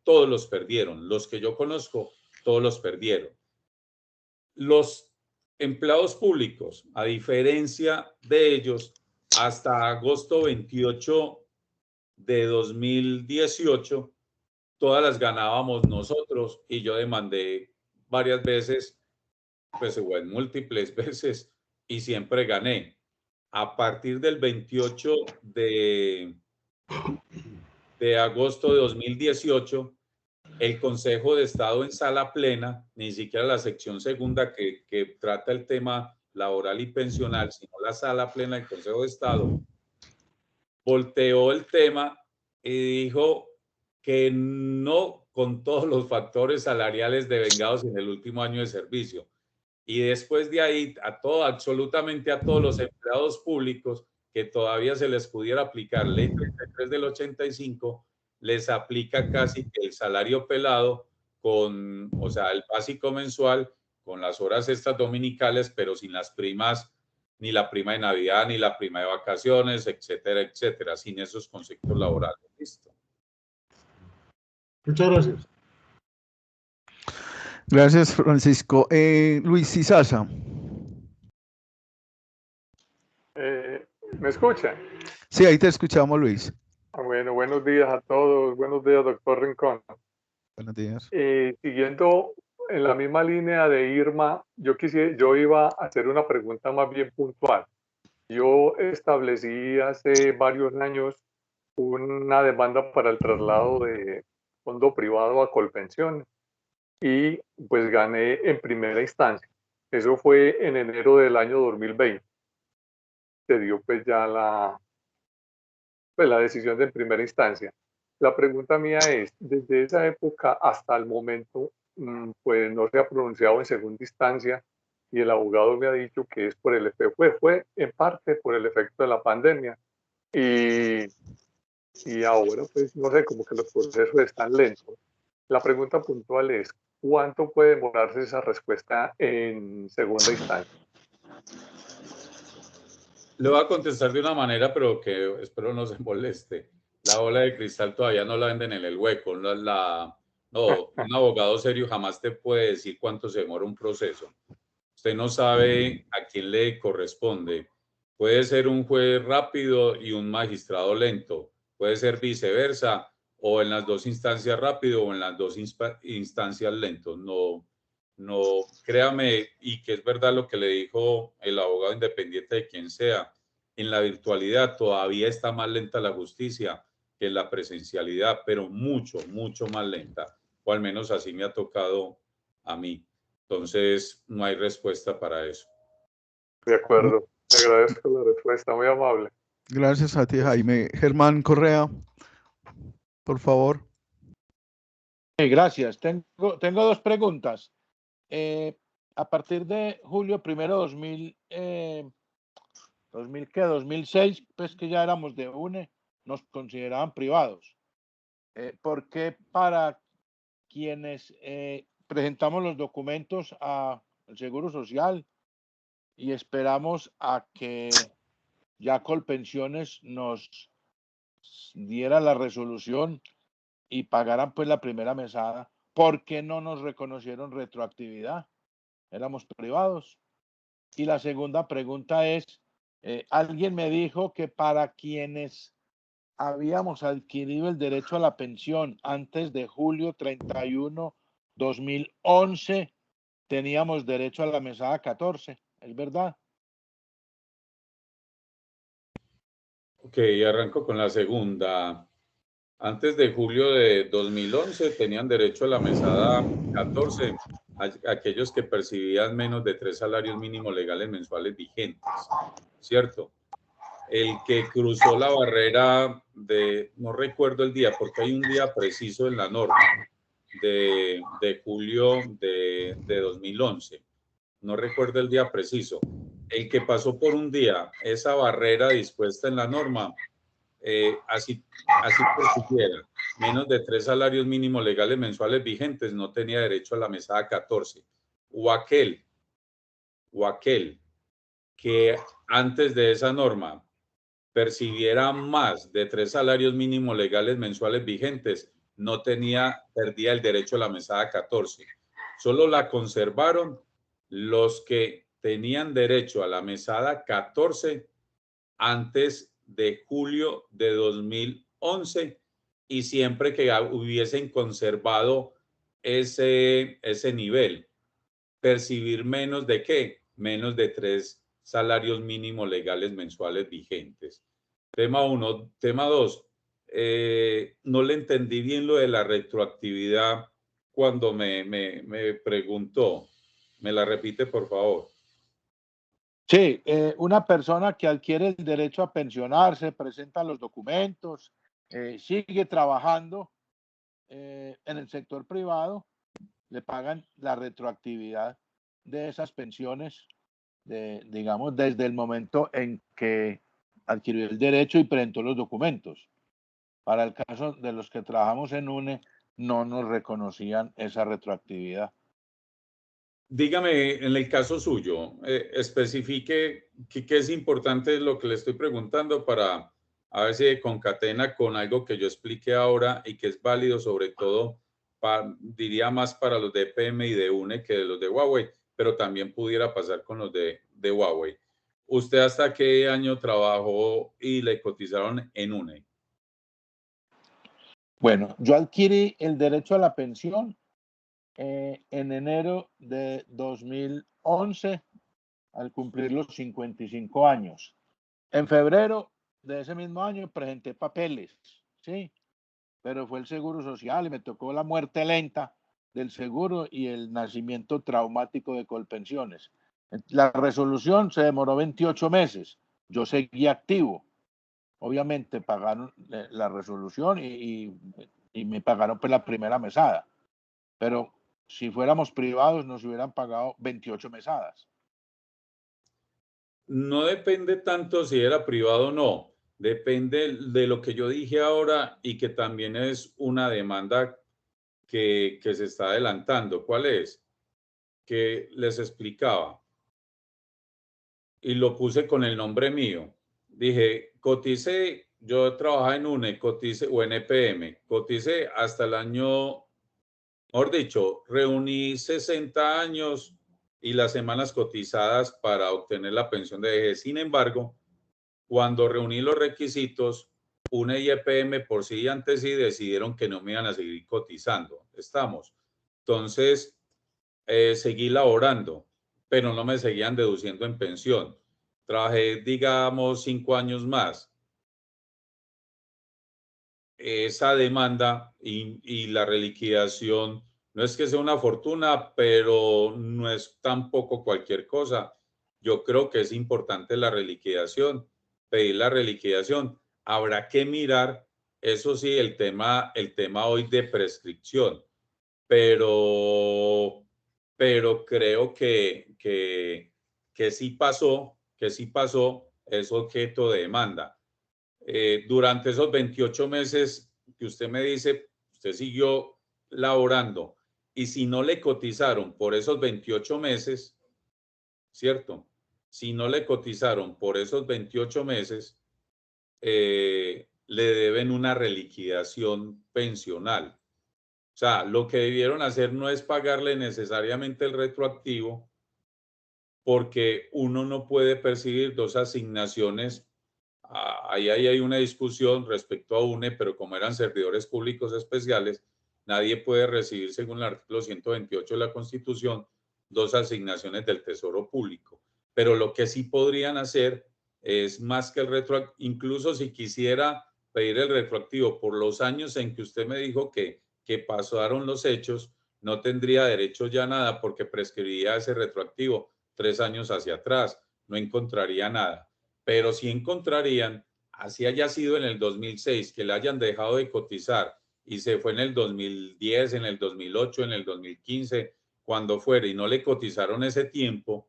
D: todos los perdieron. Los que yo conozco, todos los perdieron. Los empleados públicos, a diferencia de ellos, hasta agosto 28 de 2018, todas las ganábamos nosotros y yo demandé varias veces, pues o en múltiples veces, y siempre gané. A partir del 28 de agosto de 2018, el Consejo de Estado en sala plena, ni siquiera la sección segunda que trata el tema laboral y pensional, sino la sala plena del Consejo de Estado, volteó el tema y dijo que no con todos los factores salariales devengados en el último año de servicio. Y después de ahí, absolutamente a todos los empleados públicos que todavía se les pudiera aplicar ley 33 del 85, les aplica casi que el salario pelado con, o sea, el básico mensual con las horas extras dominicales, pero sin las primas, ni la prima de Navidad, ni la prima de vacaciones, etcétera, etcétera, sin esos conceptos laborales. Listo.
M: Muchas gracias.
B: Gracias, Francisco. Luis Izaza.
N: ¿Me escuchan?
B: Sí, ahí te escuchamos, Luis.
N: Bueno, buenos días a todos. Buenos días, doctor Rincón.
B: Buenos días.
N: Siguiendo en la misma línea de Irma, yo iba a hacer una pregunta más bien puntual. Yo establecí hace varios años una demanda para el traslado de fondo privado a Colpensiones y pues gané en primera instancia. Eso fue en enero del año 2020. Se dio pues ya la decisión de primera instancia. La pregunta mía es, desde esa época hasta el momento, pues no se ha pronunciado en segunda instancia y el abogado me ha dicho que es por el efecto, fue en parte por el efecto de la pandemia y ahora pues no sé, como que los procesos están lentos. La pregunta puntual es, ¿cuánto puede demorarse esa respuesta en segunda instancia?
D: Le voy a contestar de una manera, pero que espero no se moleste. La bola de cristal todavía no la venden en el hueco. No, un abogado serio jamás te puede decir cuánto se demora un proceso. Usted no sabe a quién le corresponde. Puede ser un juez rápido y un magistrado lento. Puede ser viceversa, o en las dos instancias rápido o en las dos instancias lento. No, créame, y que es verdad lo que le dijo el abogado independiente de quien sea, en la virtualidad todavía está más lenta la justicia que en la presencialidad, pero mucho, mucho más lenta, o al menos así me ha tocado a mí. Entonces, no hay respuesta para eso.
N: De acuerdo, te agradezco la respuesta, muy amable.
B: Gracias a ti, Jaime. Germán Correa, por favor.
H: Gracias. Tengo dos preguntas. A partir de julio 1, 2006, pues que ya éramos de UNE, nos consideraban privados. ¿Por qué para quienes presentamos los documentos al Seguro Social y esperamos a que ya Colpensiones nos diera la resolución y pagaran pues la primera mesada, ¿por qué no nos reconocieron retroactividad? Éramos privados. Y la segunda pregunta es, alguien me dijo que para quienes habíamos adquirido el derecho a la pensión antes de julio 31, 2011, teníamos derecho a la mesada 14, ¿es verdad?
D: Ok, arranco con la segunda. Antes de julio de 2011 tenían derecho a la mesada 14 aquellos que percibían menos de 3 salarios mínimos legales mensuales vigentes, ¿cierto? El que cruzó la barrera no recuerdo el día, porque hay un día preciso en la norma de julio de 2011. No recuerdo el día preciso. El que pasó por un día esa barrera dispuesta en la norma, así percibiera menos de 3 salarios mínimos legales mensuales vigentes, no tenía derecho a la mesada 14. O aquel que antes de esa norma percibiera más de 3 salarios mínimos legales mensuales vigentes, perdía el derecho a la mesada 14. Solo la conservaron los que tenían derecho a la mesada 14 antes de julio de 2011 y siempre que hubiesen conservado ese nivel. Percibir menos de ¿qué? Menos de 3 salarios mínimos legales mensuales vigentes. Tema 1. Tema 2. No le entendí bien lo de la retroactividad cuando me preguntó. ¿Me la repite, por favor?
H: Sí, una persona que adquiere el derecho a pensionarse, presenta los documentos, sigue trabajando en el sector privado, le pagan la retroactividad de esas pensiones, digamos, desde el momento en que adquirió el derecho y presentó los documentos. Para el caso de los que trabajamos en UNE, no nos reconocían esa retroactividad.
D: Dígame, en el caso suyo, especifique qué es importante lo que le estoy preguntando para a ver si concatena con algo que yo expliqué ahora y que es válido sobre todo, diría más para los de EPM y de UNE que de los de Huawei, pero también pudiera pasar con los de Huawei. ¿Usted hasta qué año trabajó y le cotizaron en UNE?
H: Bueno, yo adquirí el derecho a la pensión en enero de 2011, al cumplir los 55 años. En febrero de ese mismo año presenté papeles, ¿sí? Pero fue el Seguro Social y me tocó la muerte lenta del seguro y el nacimiento traumático de Colpensiones. La resolución se demoró 28 meses. Yo seguí activo. Obviamente pagaron la resolución y me pagaron pues la primera mesada. Pero si fuéramos privados nos hubieran pagado 28 mesadas.
D: No depende tanto si era privado o no. Depende de lo que yo dije ahora y que también es una demanda que se está adelantando. ¿Cuál es? Que les explicaba y lo puse con el nombre mío. Dije, coticé, yo trabajaba en UNE, coticé, o en EPM, coticé hasta el año, mejor dicho, reuní 60 años y las semanas cotizadas para obtener la pensión de vejez. Sin embargo, cuando reuní los requisitos, UNE y EPM por sí y antes sí decidieron que no me iban a seguir cotizando. Estamos. Entonces, seguí laborando, pero no me seguían deduciendo en pensión. Trabajé, digamos, 5 años más. Esa demanda y la reliquidación no es que sea una fortuna, pero no es tampoco cualquier cosa. Yo creo que es importante la reliquidación, pedir la reliquidación. Habrá que mirar, eso sí, el tema hoy de prescripción, pero creo que sí pasó, es objeto de demanda. Durante esos 28 meses que usted me dice, usted siguió laborando y si no le cotizaron por esos 28 meses, ¿cierto? Si no le cotizaron por esos 28 meses, le deben una reliquidación pensional. O sea, lo que debieron hacer no es pagarle necesariamente el retroactivo, porque uno no puede percibir 2 asignaciones. Ahí hay una discusión respecto a UNE, pero como eran servidores públicos especiales, nadie puede recibir, según el artículo 128 de la Constitución, 2 asignaciones del Tesoro Público. Pero lo que sí podrían hacer es más que el retroactivo, incluso si quisiera pedir el retroactivo por los años en que usted me dijo que pasaron los hechos, no tendría derecho ya a nada porque prescribiría ese retroactivo 3 años hacia atrás, no encontraría nada. Pero sí encontrarían, así haya sido en el 2006, que le hayan dejado de cotizar y se fue en el 2010, en el 2008, en el 2015, cuando fuera y no le cotizaron ese tiempo,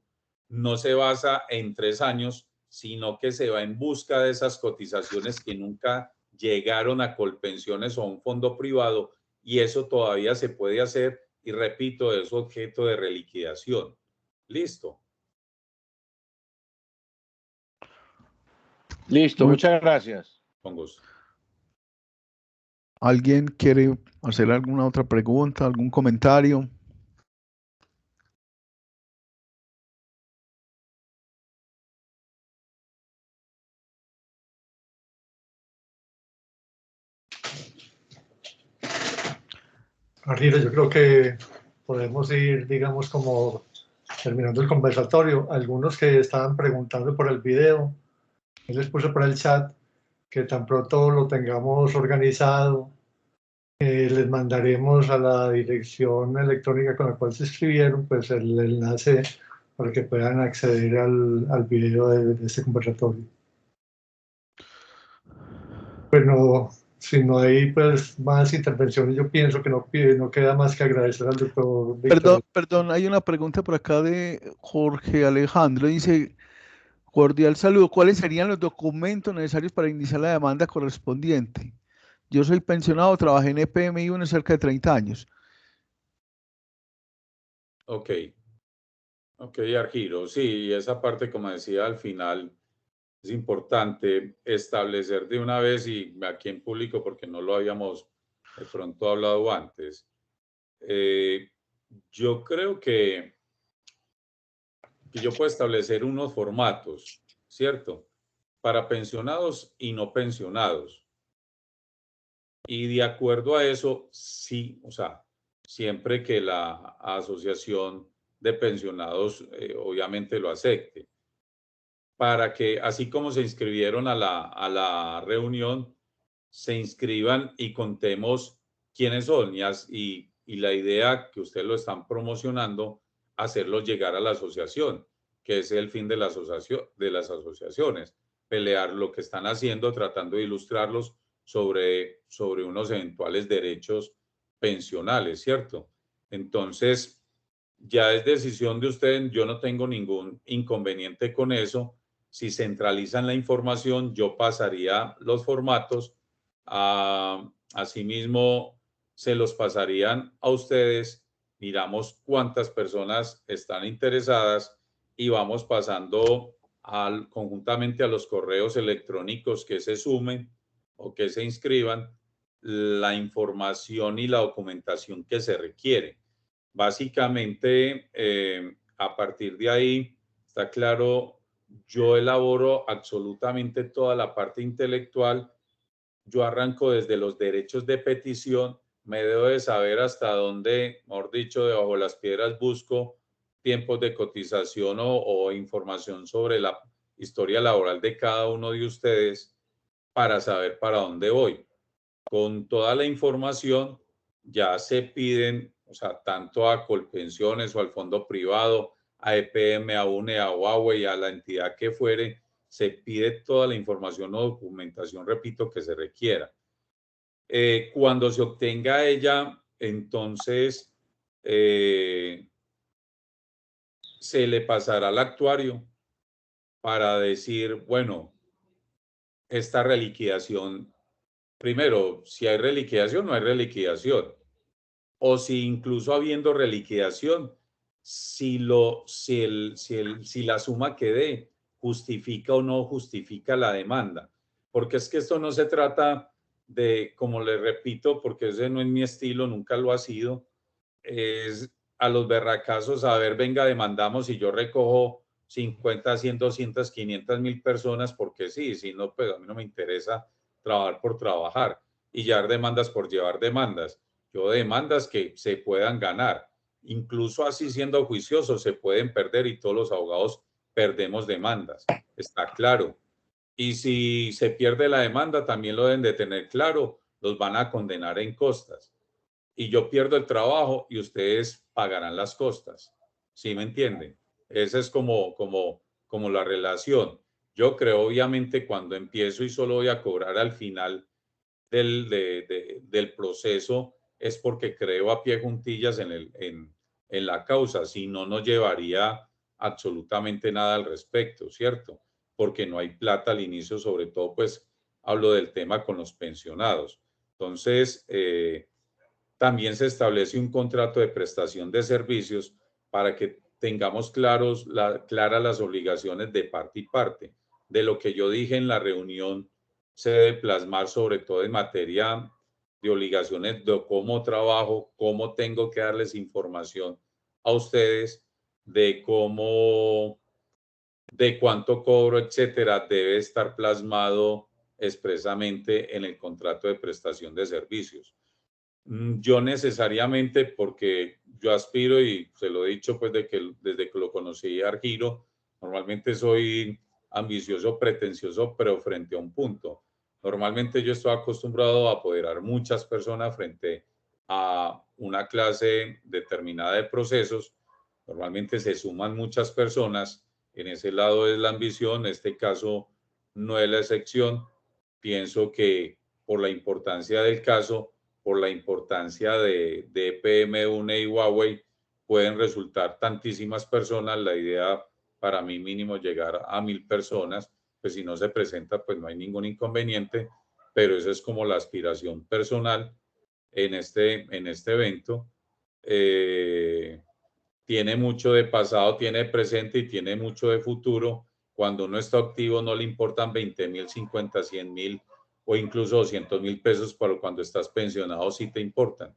D: no se basa en 3 años, sino que se va en busca de esas cotizaciones que nunca llegaron a Colpensiones o a un fondo privado, y eso todavía se puede hacer, y repito, es objeto de reliquidación. Listo.
H: Listo, muchas gracias.
D: Con gusto.
B: ¿Alguien quiere hacer alguna otra pregunta, algún comentario?
A: Argiro, yo creo que podemos ir, digamos, como terminando el conversatorio. Algunos que estaban preguntando por el video, yo les puse por el chat que tan pronto lo tengamos organizado, les mandaremos a la dirección electrónica con la cual se inscribieron, pues el enlace para que puedan acceder al video de este conversatorio. Bueno, si no hay pues más intervenciones, yo pienso que no queda más que agradecer al doctor Víctor.
B: Perdón, hay una pregunta por acá de Jorge Alejandro. Dice, cordial saludo, ¿cuáles serían los documentos necesarios para iniciar la demanda correspondiente? Yo soy pensionado, trabajé en EPM y uno cerca de 30 años.
D: Ok, Argiro, sí, esa parte, como decía al final, es importante establecer de una vez, y aquí en público, porque no lo habíamos de pronto hablado antes, yo creo que yo puedo establecer unos formatos, ¿cierto? Para pensionados y no pensionados. Y de acuerdo a eso, sí, o sea, siempre que la asociación de pensionados obviamente lo acepte, para que así como se inscribieron a la reunión, se inscriban y contemos quiénes son y la idea que ustedes lo están promocionando, hacerlos llegar a la asociación, que es el fin de la asociación, de las asociaciones, pelear lo que están haciendo, tratando de ilustrarlos sobre unos eventuales derechos pensionales, ¿cierto? Entonces, ya es decisión de ustedes, yo no tengo ningún inconveniente con eso. Si centralizan la información, yo pasaría los formatos, asimismo se los pasarían a ustedes, miramos cuántas personas están interesadas y vamos pasando conjuntamente a los correos electrónicos que se sumen o que se inscriban la información y la documentación que se requiere. Básicamente, a partir de ahí, está claro, yo elaboro absolutamente toda la parte intelectual. Yo arranco desde los derechos de petición, me debo de saber hasta dónde, mejor dicho, debajo de las piedras busco tiempos de cotización o información sobre la historia laboral de cada uno de ustedes para saber para dónde voy. Con toda la información ya se piden, o sea, tanto a Colpensiones o al fondo privado, a EPM, a UNE, a Huawei, a la entidad que fuere, se pide toda la información o documentación, repito, que se requiera. Cuando se obtenga ella, entonces se le pasará al actuario para decir, bueno, esta reliquidación, primero, si hay reliquidación, no hay reliquidación. O si incluso habiendo reliquidación, si la suma que dé justifica o no justifica la demanda. Porque es que esto no se trata de, como le repito, porque ese no es mi estilo, nunca lo ha sido, es a los berracazos, a ver, venga, demandamos y yo recojo 50, 100, 200, 500 mil personas, porque sí, si no, pues a mí no me interesa trabajar por trabajar y llevar demandas por llevar demandas. Yo demandas que se puedan ganar, incluso así siendo juiciosos se pueden perder y todos los abogados perdemos demandas, está claro. Y si se pierde la demanda, también lo deben de tener claro, los van a condenar en costas. Y yo pierdo el trabajo y ustedes pagarán las costas. ¿Sí me entienden? Esa es como la relación. Yo creo, obviamente, cuando empiezo y solo voy a cobrar al final del proceso, es porque creo a pie juntillas en la causa. Si no, no llevaría absolutamente nada al respecto, ¿cierto? Porque no hay plata al inicio, sobre todo, pues, hablo del tema con los pensionados. Entonces, también se establece un contrato de prestación de servicios para que tengamos claras las obligaciones de parte y parte. de lo que yo dije en la reunión se debe plasmar sobre todo en materia de obligaciones, de cómo trabajo, cómo tengo que darles información a ustedes, de cómo, de cuánto cobro, etcétera, debe estar plasmado expresamente en el contrato de prestación de servicios. Yo necesariamente, porque yo aspiro, y se lo he dicho pues desde que lo conocí a Argiro, normalmente soy ambicioso, pretencioso, pero frente a un punto. Normalmente yo estoy acostumbrado a apoderar muchas personas frente a una clase determinada de procesos. Normalmente se suman muchas personas. En ese lado es la ambición. En este caso no es la excepción. Pienso que por la importancia del caso, por la importancia de EPM, UNE y Huawei, pueden resultar tantísimas personas. La idea para mí mínimo llegar a 1000 personas, pues si no se presenta, pues no hay ningún inconveniente, pero esa es como la aspiración personal en este evento. Tiene mucho de pasado, tiene de presente y tiene mucho de futuro. Cuando uno está activo no le importan 20.000, 50, 100.000 o incluso 200.000 pesos, pero cuando estás pensionado sí te importan,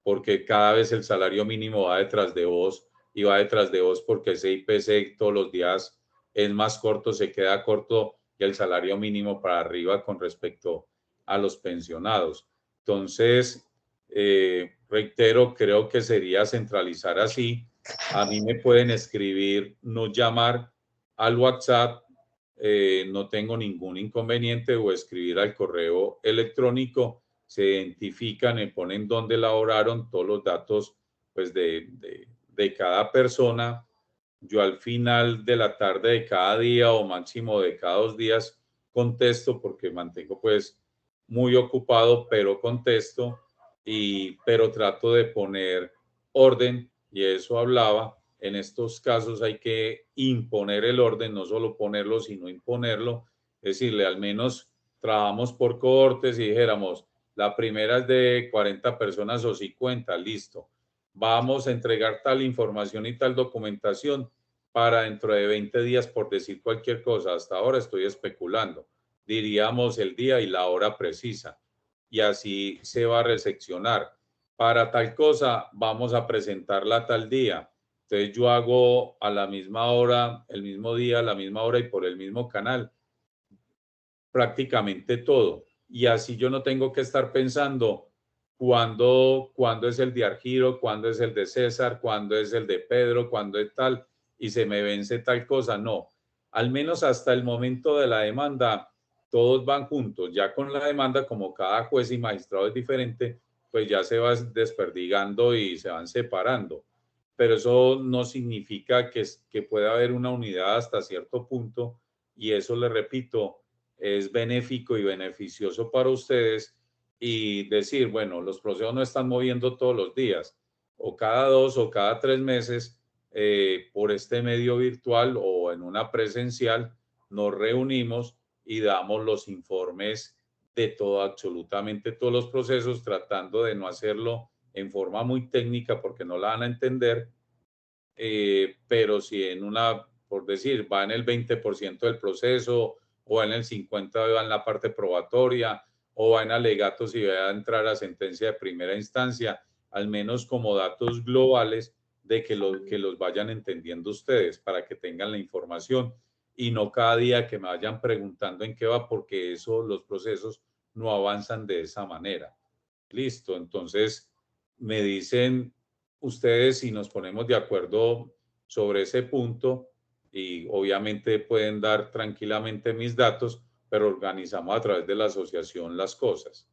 D: porque cada vez el salario mínimo va detrás de vos y va detrás de vos porque ese IPC todos los días es más corto, se queda corto y el salario mínimo para arriba con respecto a los pensionados. Entonces, reitero, creo que sería centralizar así. A mí me pueden escribir, no llamar al WhatsApp, no tengo ningún inconveniente, o escribir al correo electrónico, se identifican y ponen dónde laboraron, todos los datos pues de cada persona. Yo al final de la tarde de cada día o máximo de cada 2 días contesto, porque mantengo pues muy ocupado, pero contesto, pero trato de poner orden, y eso hablaba. En estos casos hay que imponer el orden, no solo ponerlo, sino imponerlo. Es decirle, al menos trabajamos por cohortes y dijéramos, la primera es de 40 personas o 50, listo. Vamos a entregar tal información y tal documentación para dentro de 20 días, por decir cualquier cosa. Hasta ahora estoy especulando. Diríamos el día y la hora precisa. Y así se va a reseccionar. Para tal cosa vamos a presentarla tal día. Entonces yo hago a la misma hora, el mismo día, a la misma hora y por el mismo canal prácticamente todo. Y así yo no tengo que estar pensando cuándo es el de Argiro, cuándo es el de César, cuándo es el de Pedro, cuándo es tal, y se me vence tal cosa. No, al menos hasta el momento de la demanda, todos van juntos. Ya con la demanda, como cada juez y magistrado es diferente, pues ya se va desperdigando y se van separando. Pero eso no significa que pueda haber una unidad hasta cierto punto, y eso, le repito, es benéfico y beneficioso para ustedes. Y decir, bueno, los procesos no están moviendo todos los días, o cada 2 o cada 3 meses, por este medio virtual o en una presencial, nos reunimos y damos los informes de todo, absolutamente todos los procesos, tratando de no hacerlo en forma muy técnica porque no la van a entender, pero si en una, por decir, va en el 20% del proceso, o en el 50% va en la parte probatoria, o va en alegatos y va a entrar a sentencia de primera instancia, al menos como datos globales de que los vayan entendiendo ustedes, para que tengan la información y no cada día que me vayan preguntando en qué va, porque eso, los procesos no avanzan de esa manera. Listo, entonces me dicen ustedes si nos ponemos de acuerdo sobre ese punto, y obviamente pueden dar tranquilamente mis datos, pero organizamos a través de la asociación las cosas.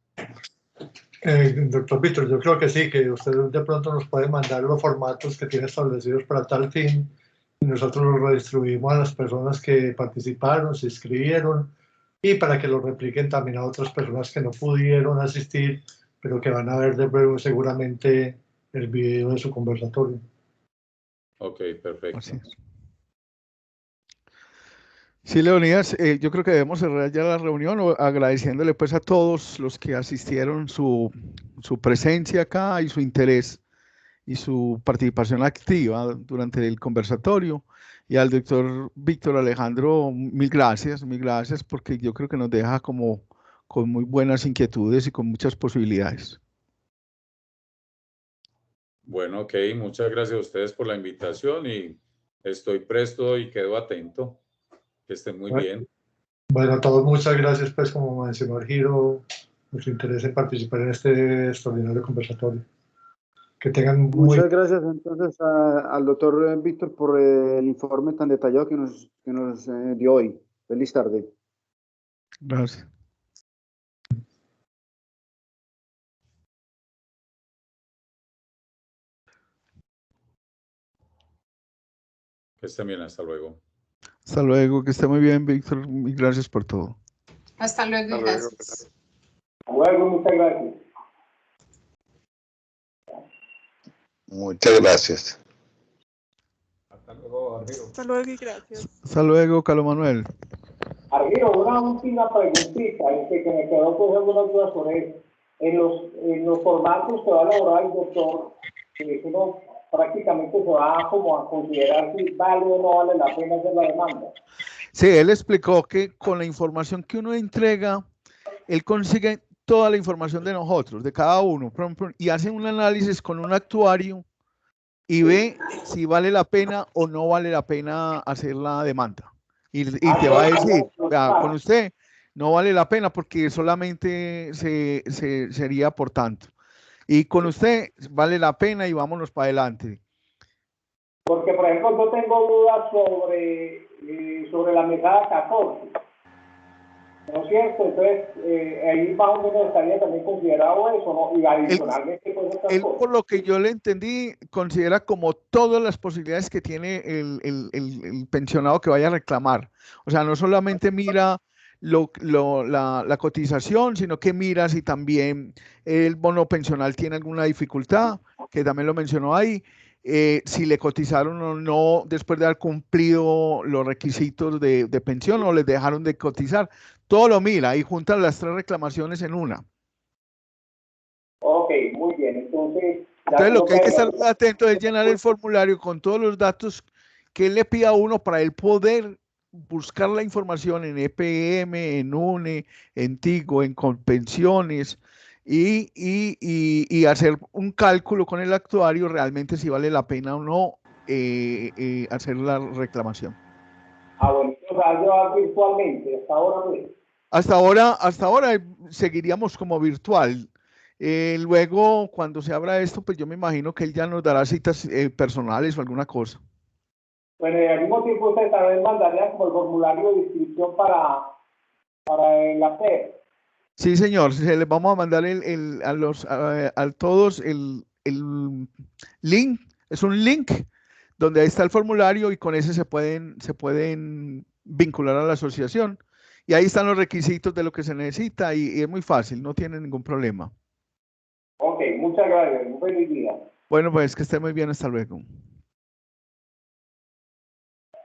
A: Doctor Víctor, yo creo que sí, que usted de pronto nos puede mandar los formatos que tiene establecidos para tal fin, y nosotros los redistribuimos a las personas que participaron, se inscribieron, y para que lo repliquen también a otras personas que no pudieron asistir, pero que van a ver seguramente el video de su conversatorio.
D: Ok, perfecto.
B: Así es. Sí, Leonidas, yo creo que debemos cerrar ya la reunión, agradeciéndole pues a todos los que asistieron su presencia acá y su interés y su participación activa durante el conversatorio. Y al doctor Víctor Alejandro, mil gracias, porque yo creo que nos deja como con muy buenas inquietudes y con muchas posibilidades.
D: Bueno, ok, muchas gracias a ustedes por la invitación y estoy presto y quedo atento. Que estén muy bien.
A: Bueno, a todos muchas gracias, pues como mencionó el Giro, por su interés en participar en este extraordinario conversatorio. Que tengan
G: Muchas gracias entonces al doctor Víctor por el informe tan detallado que nos dio hoy. Feliz tarde.
B: Gracias.
D: Que estén bien, hasta luego.
B: Hasta luego, que esté muy bien, Víctor. Mil gracias por todo.
O: Hasta luego y gracias.
I: Hasta luego, muchas gracias.
P: Muchas gracias.
A: Hasta luego, Argiro.
K: Hasta luego y gracias.
B: Hasta luego, Carlos Manuel.
I: Argiro, una última preguntita, que me quedó con algunas dudas sobre eso. En los formatos que va a elaborar el doctor, uno prácticamente se va como a considerar si vale o no vale la pena hacer la demanda.
B: Sí, él explicó que con la información que uno entrega, él consigue toda la información de nosotros, de cada uno, y hace un análisis con un actuario y ve si vale la pena o no vale la pena hacer la demanda. Y te va a decir, vea, con usted no vale la pena porque solamente sería por tanto. Y con usted vale la pena y vámonos para adelante.
I: Porque, por ejemplo, yo tengo dudas sobre la mesada 14. ¿No es cierto? Entonces, ahí más o menos estaría también considerado eso, ¿no? Y adicionalmente, pues,
B: él, por lo que yo le entendí, considera como todas las posibilidades que tiene el pensionado que vaya a reclamar. O sea, no solamente mira la cotización, sino que mira si también el bono pensional tiene alguna dificultad, que también lo mencionó ahí. Si le cotizaron o no después de haber cumplido los requisitos de pensión o les dejaron de cotizar. Todo lo mira y juntan las tres reclamaciones en una.
I: Ok, muy bien. Entonces
B: lo que hay que estar atento es llenar el formulario con todos los datos que él le pida a uno para él poder buscar la información en EPM, en UNE, en TIGO, en Compensiones y hacer un cálculo con el actuario realmente si vale la pena o no hacer la reclamación.
I: Bueno, o sea, yo virtualmente, hasta ahora pues.
B: Hasta ahora seguiríamos como virtual. Luego, cuando se abra esto, pues yo me imagino que él ya nos dará citas personales o alguna cosa.
I: Bueno, y al mismo tiempo usted también mandaría como el formulario de inscripción para la FED.
B: Sí, señor. Se les vamos a mandar a todos el link. Es un link donde ahí está el formulario y con ese se pueden vincular a la asociación. Y ahí están los requisitos de lo que se necesita y es muy fácil, no tiene ningún problema.
I: Ok, muchas gracias. Un feliz día.
B: Bueno, pues que esté muy bien. Hasta luego.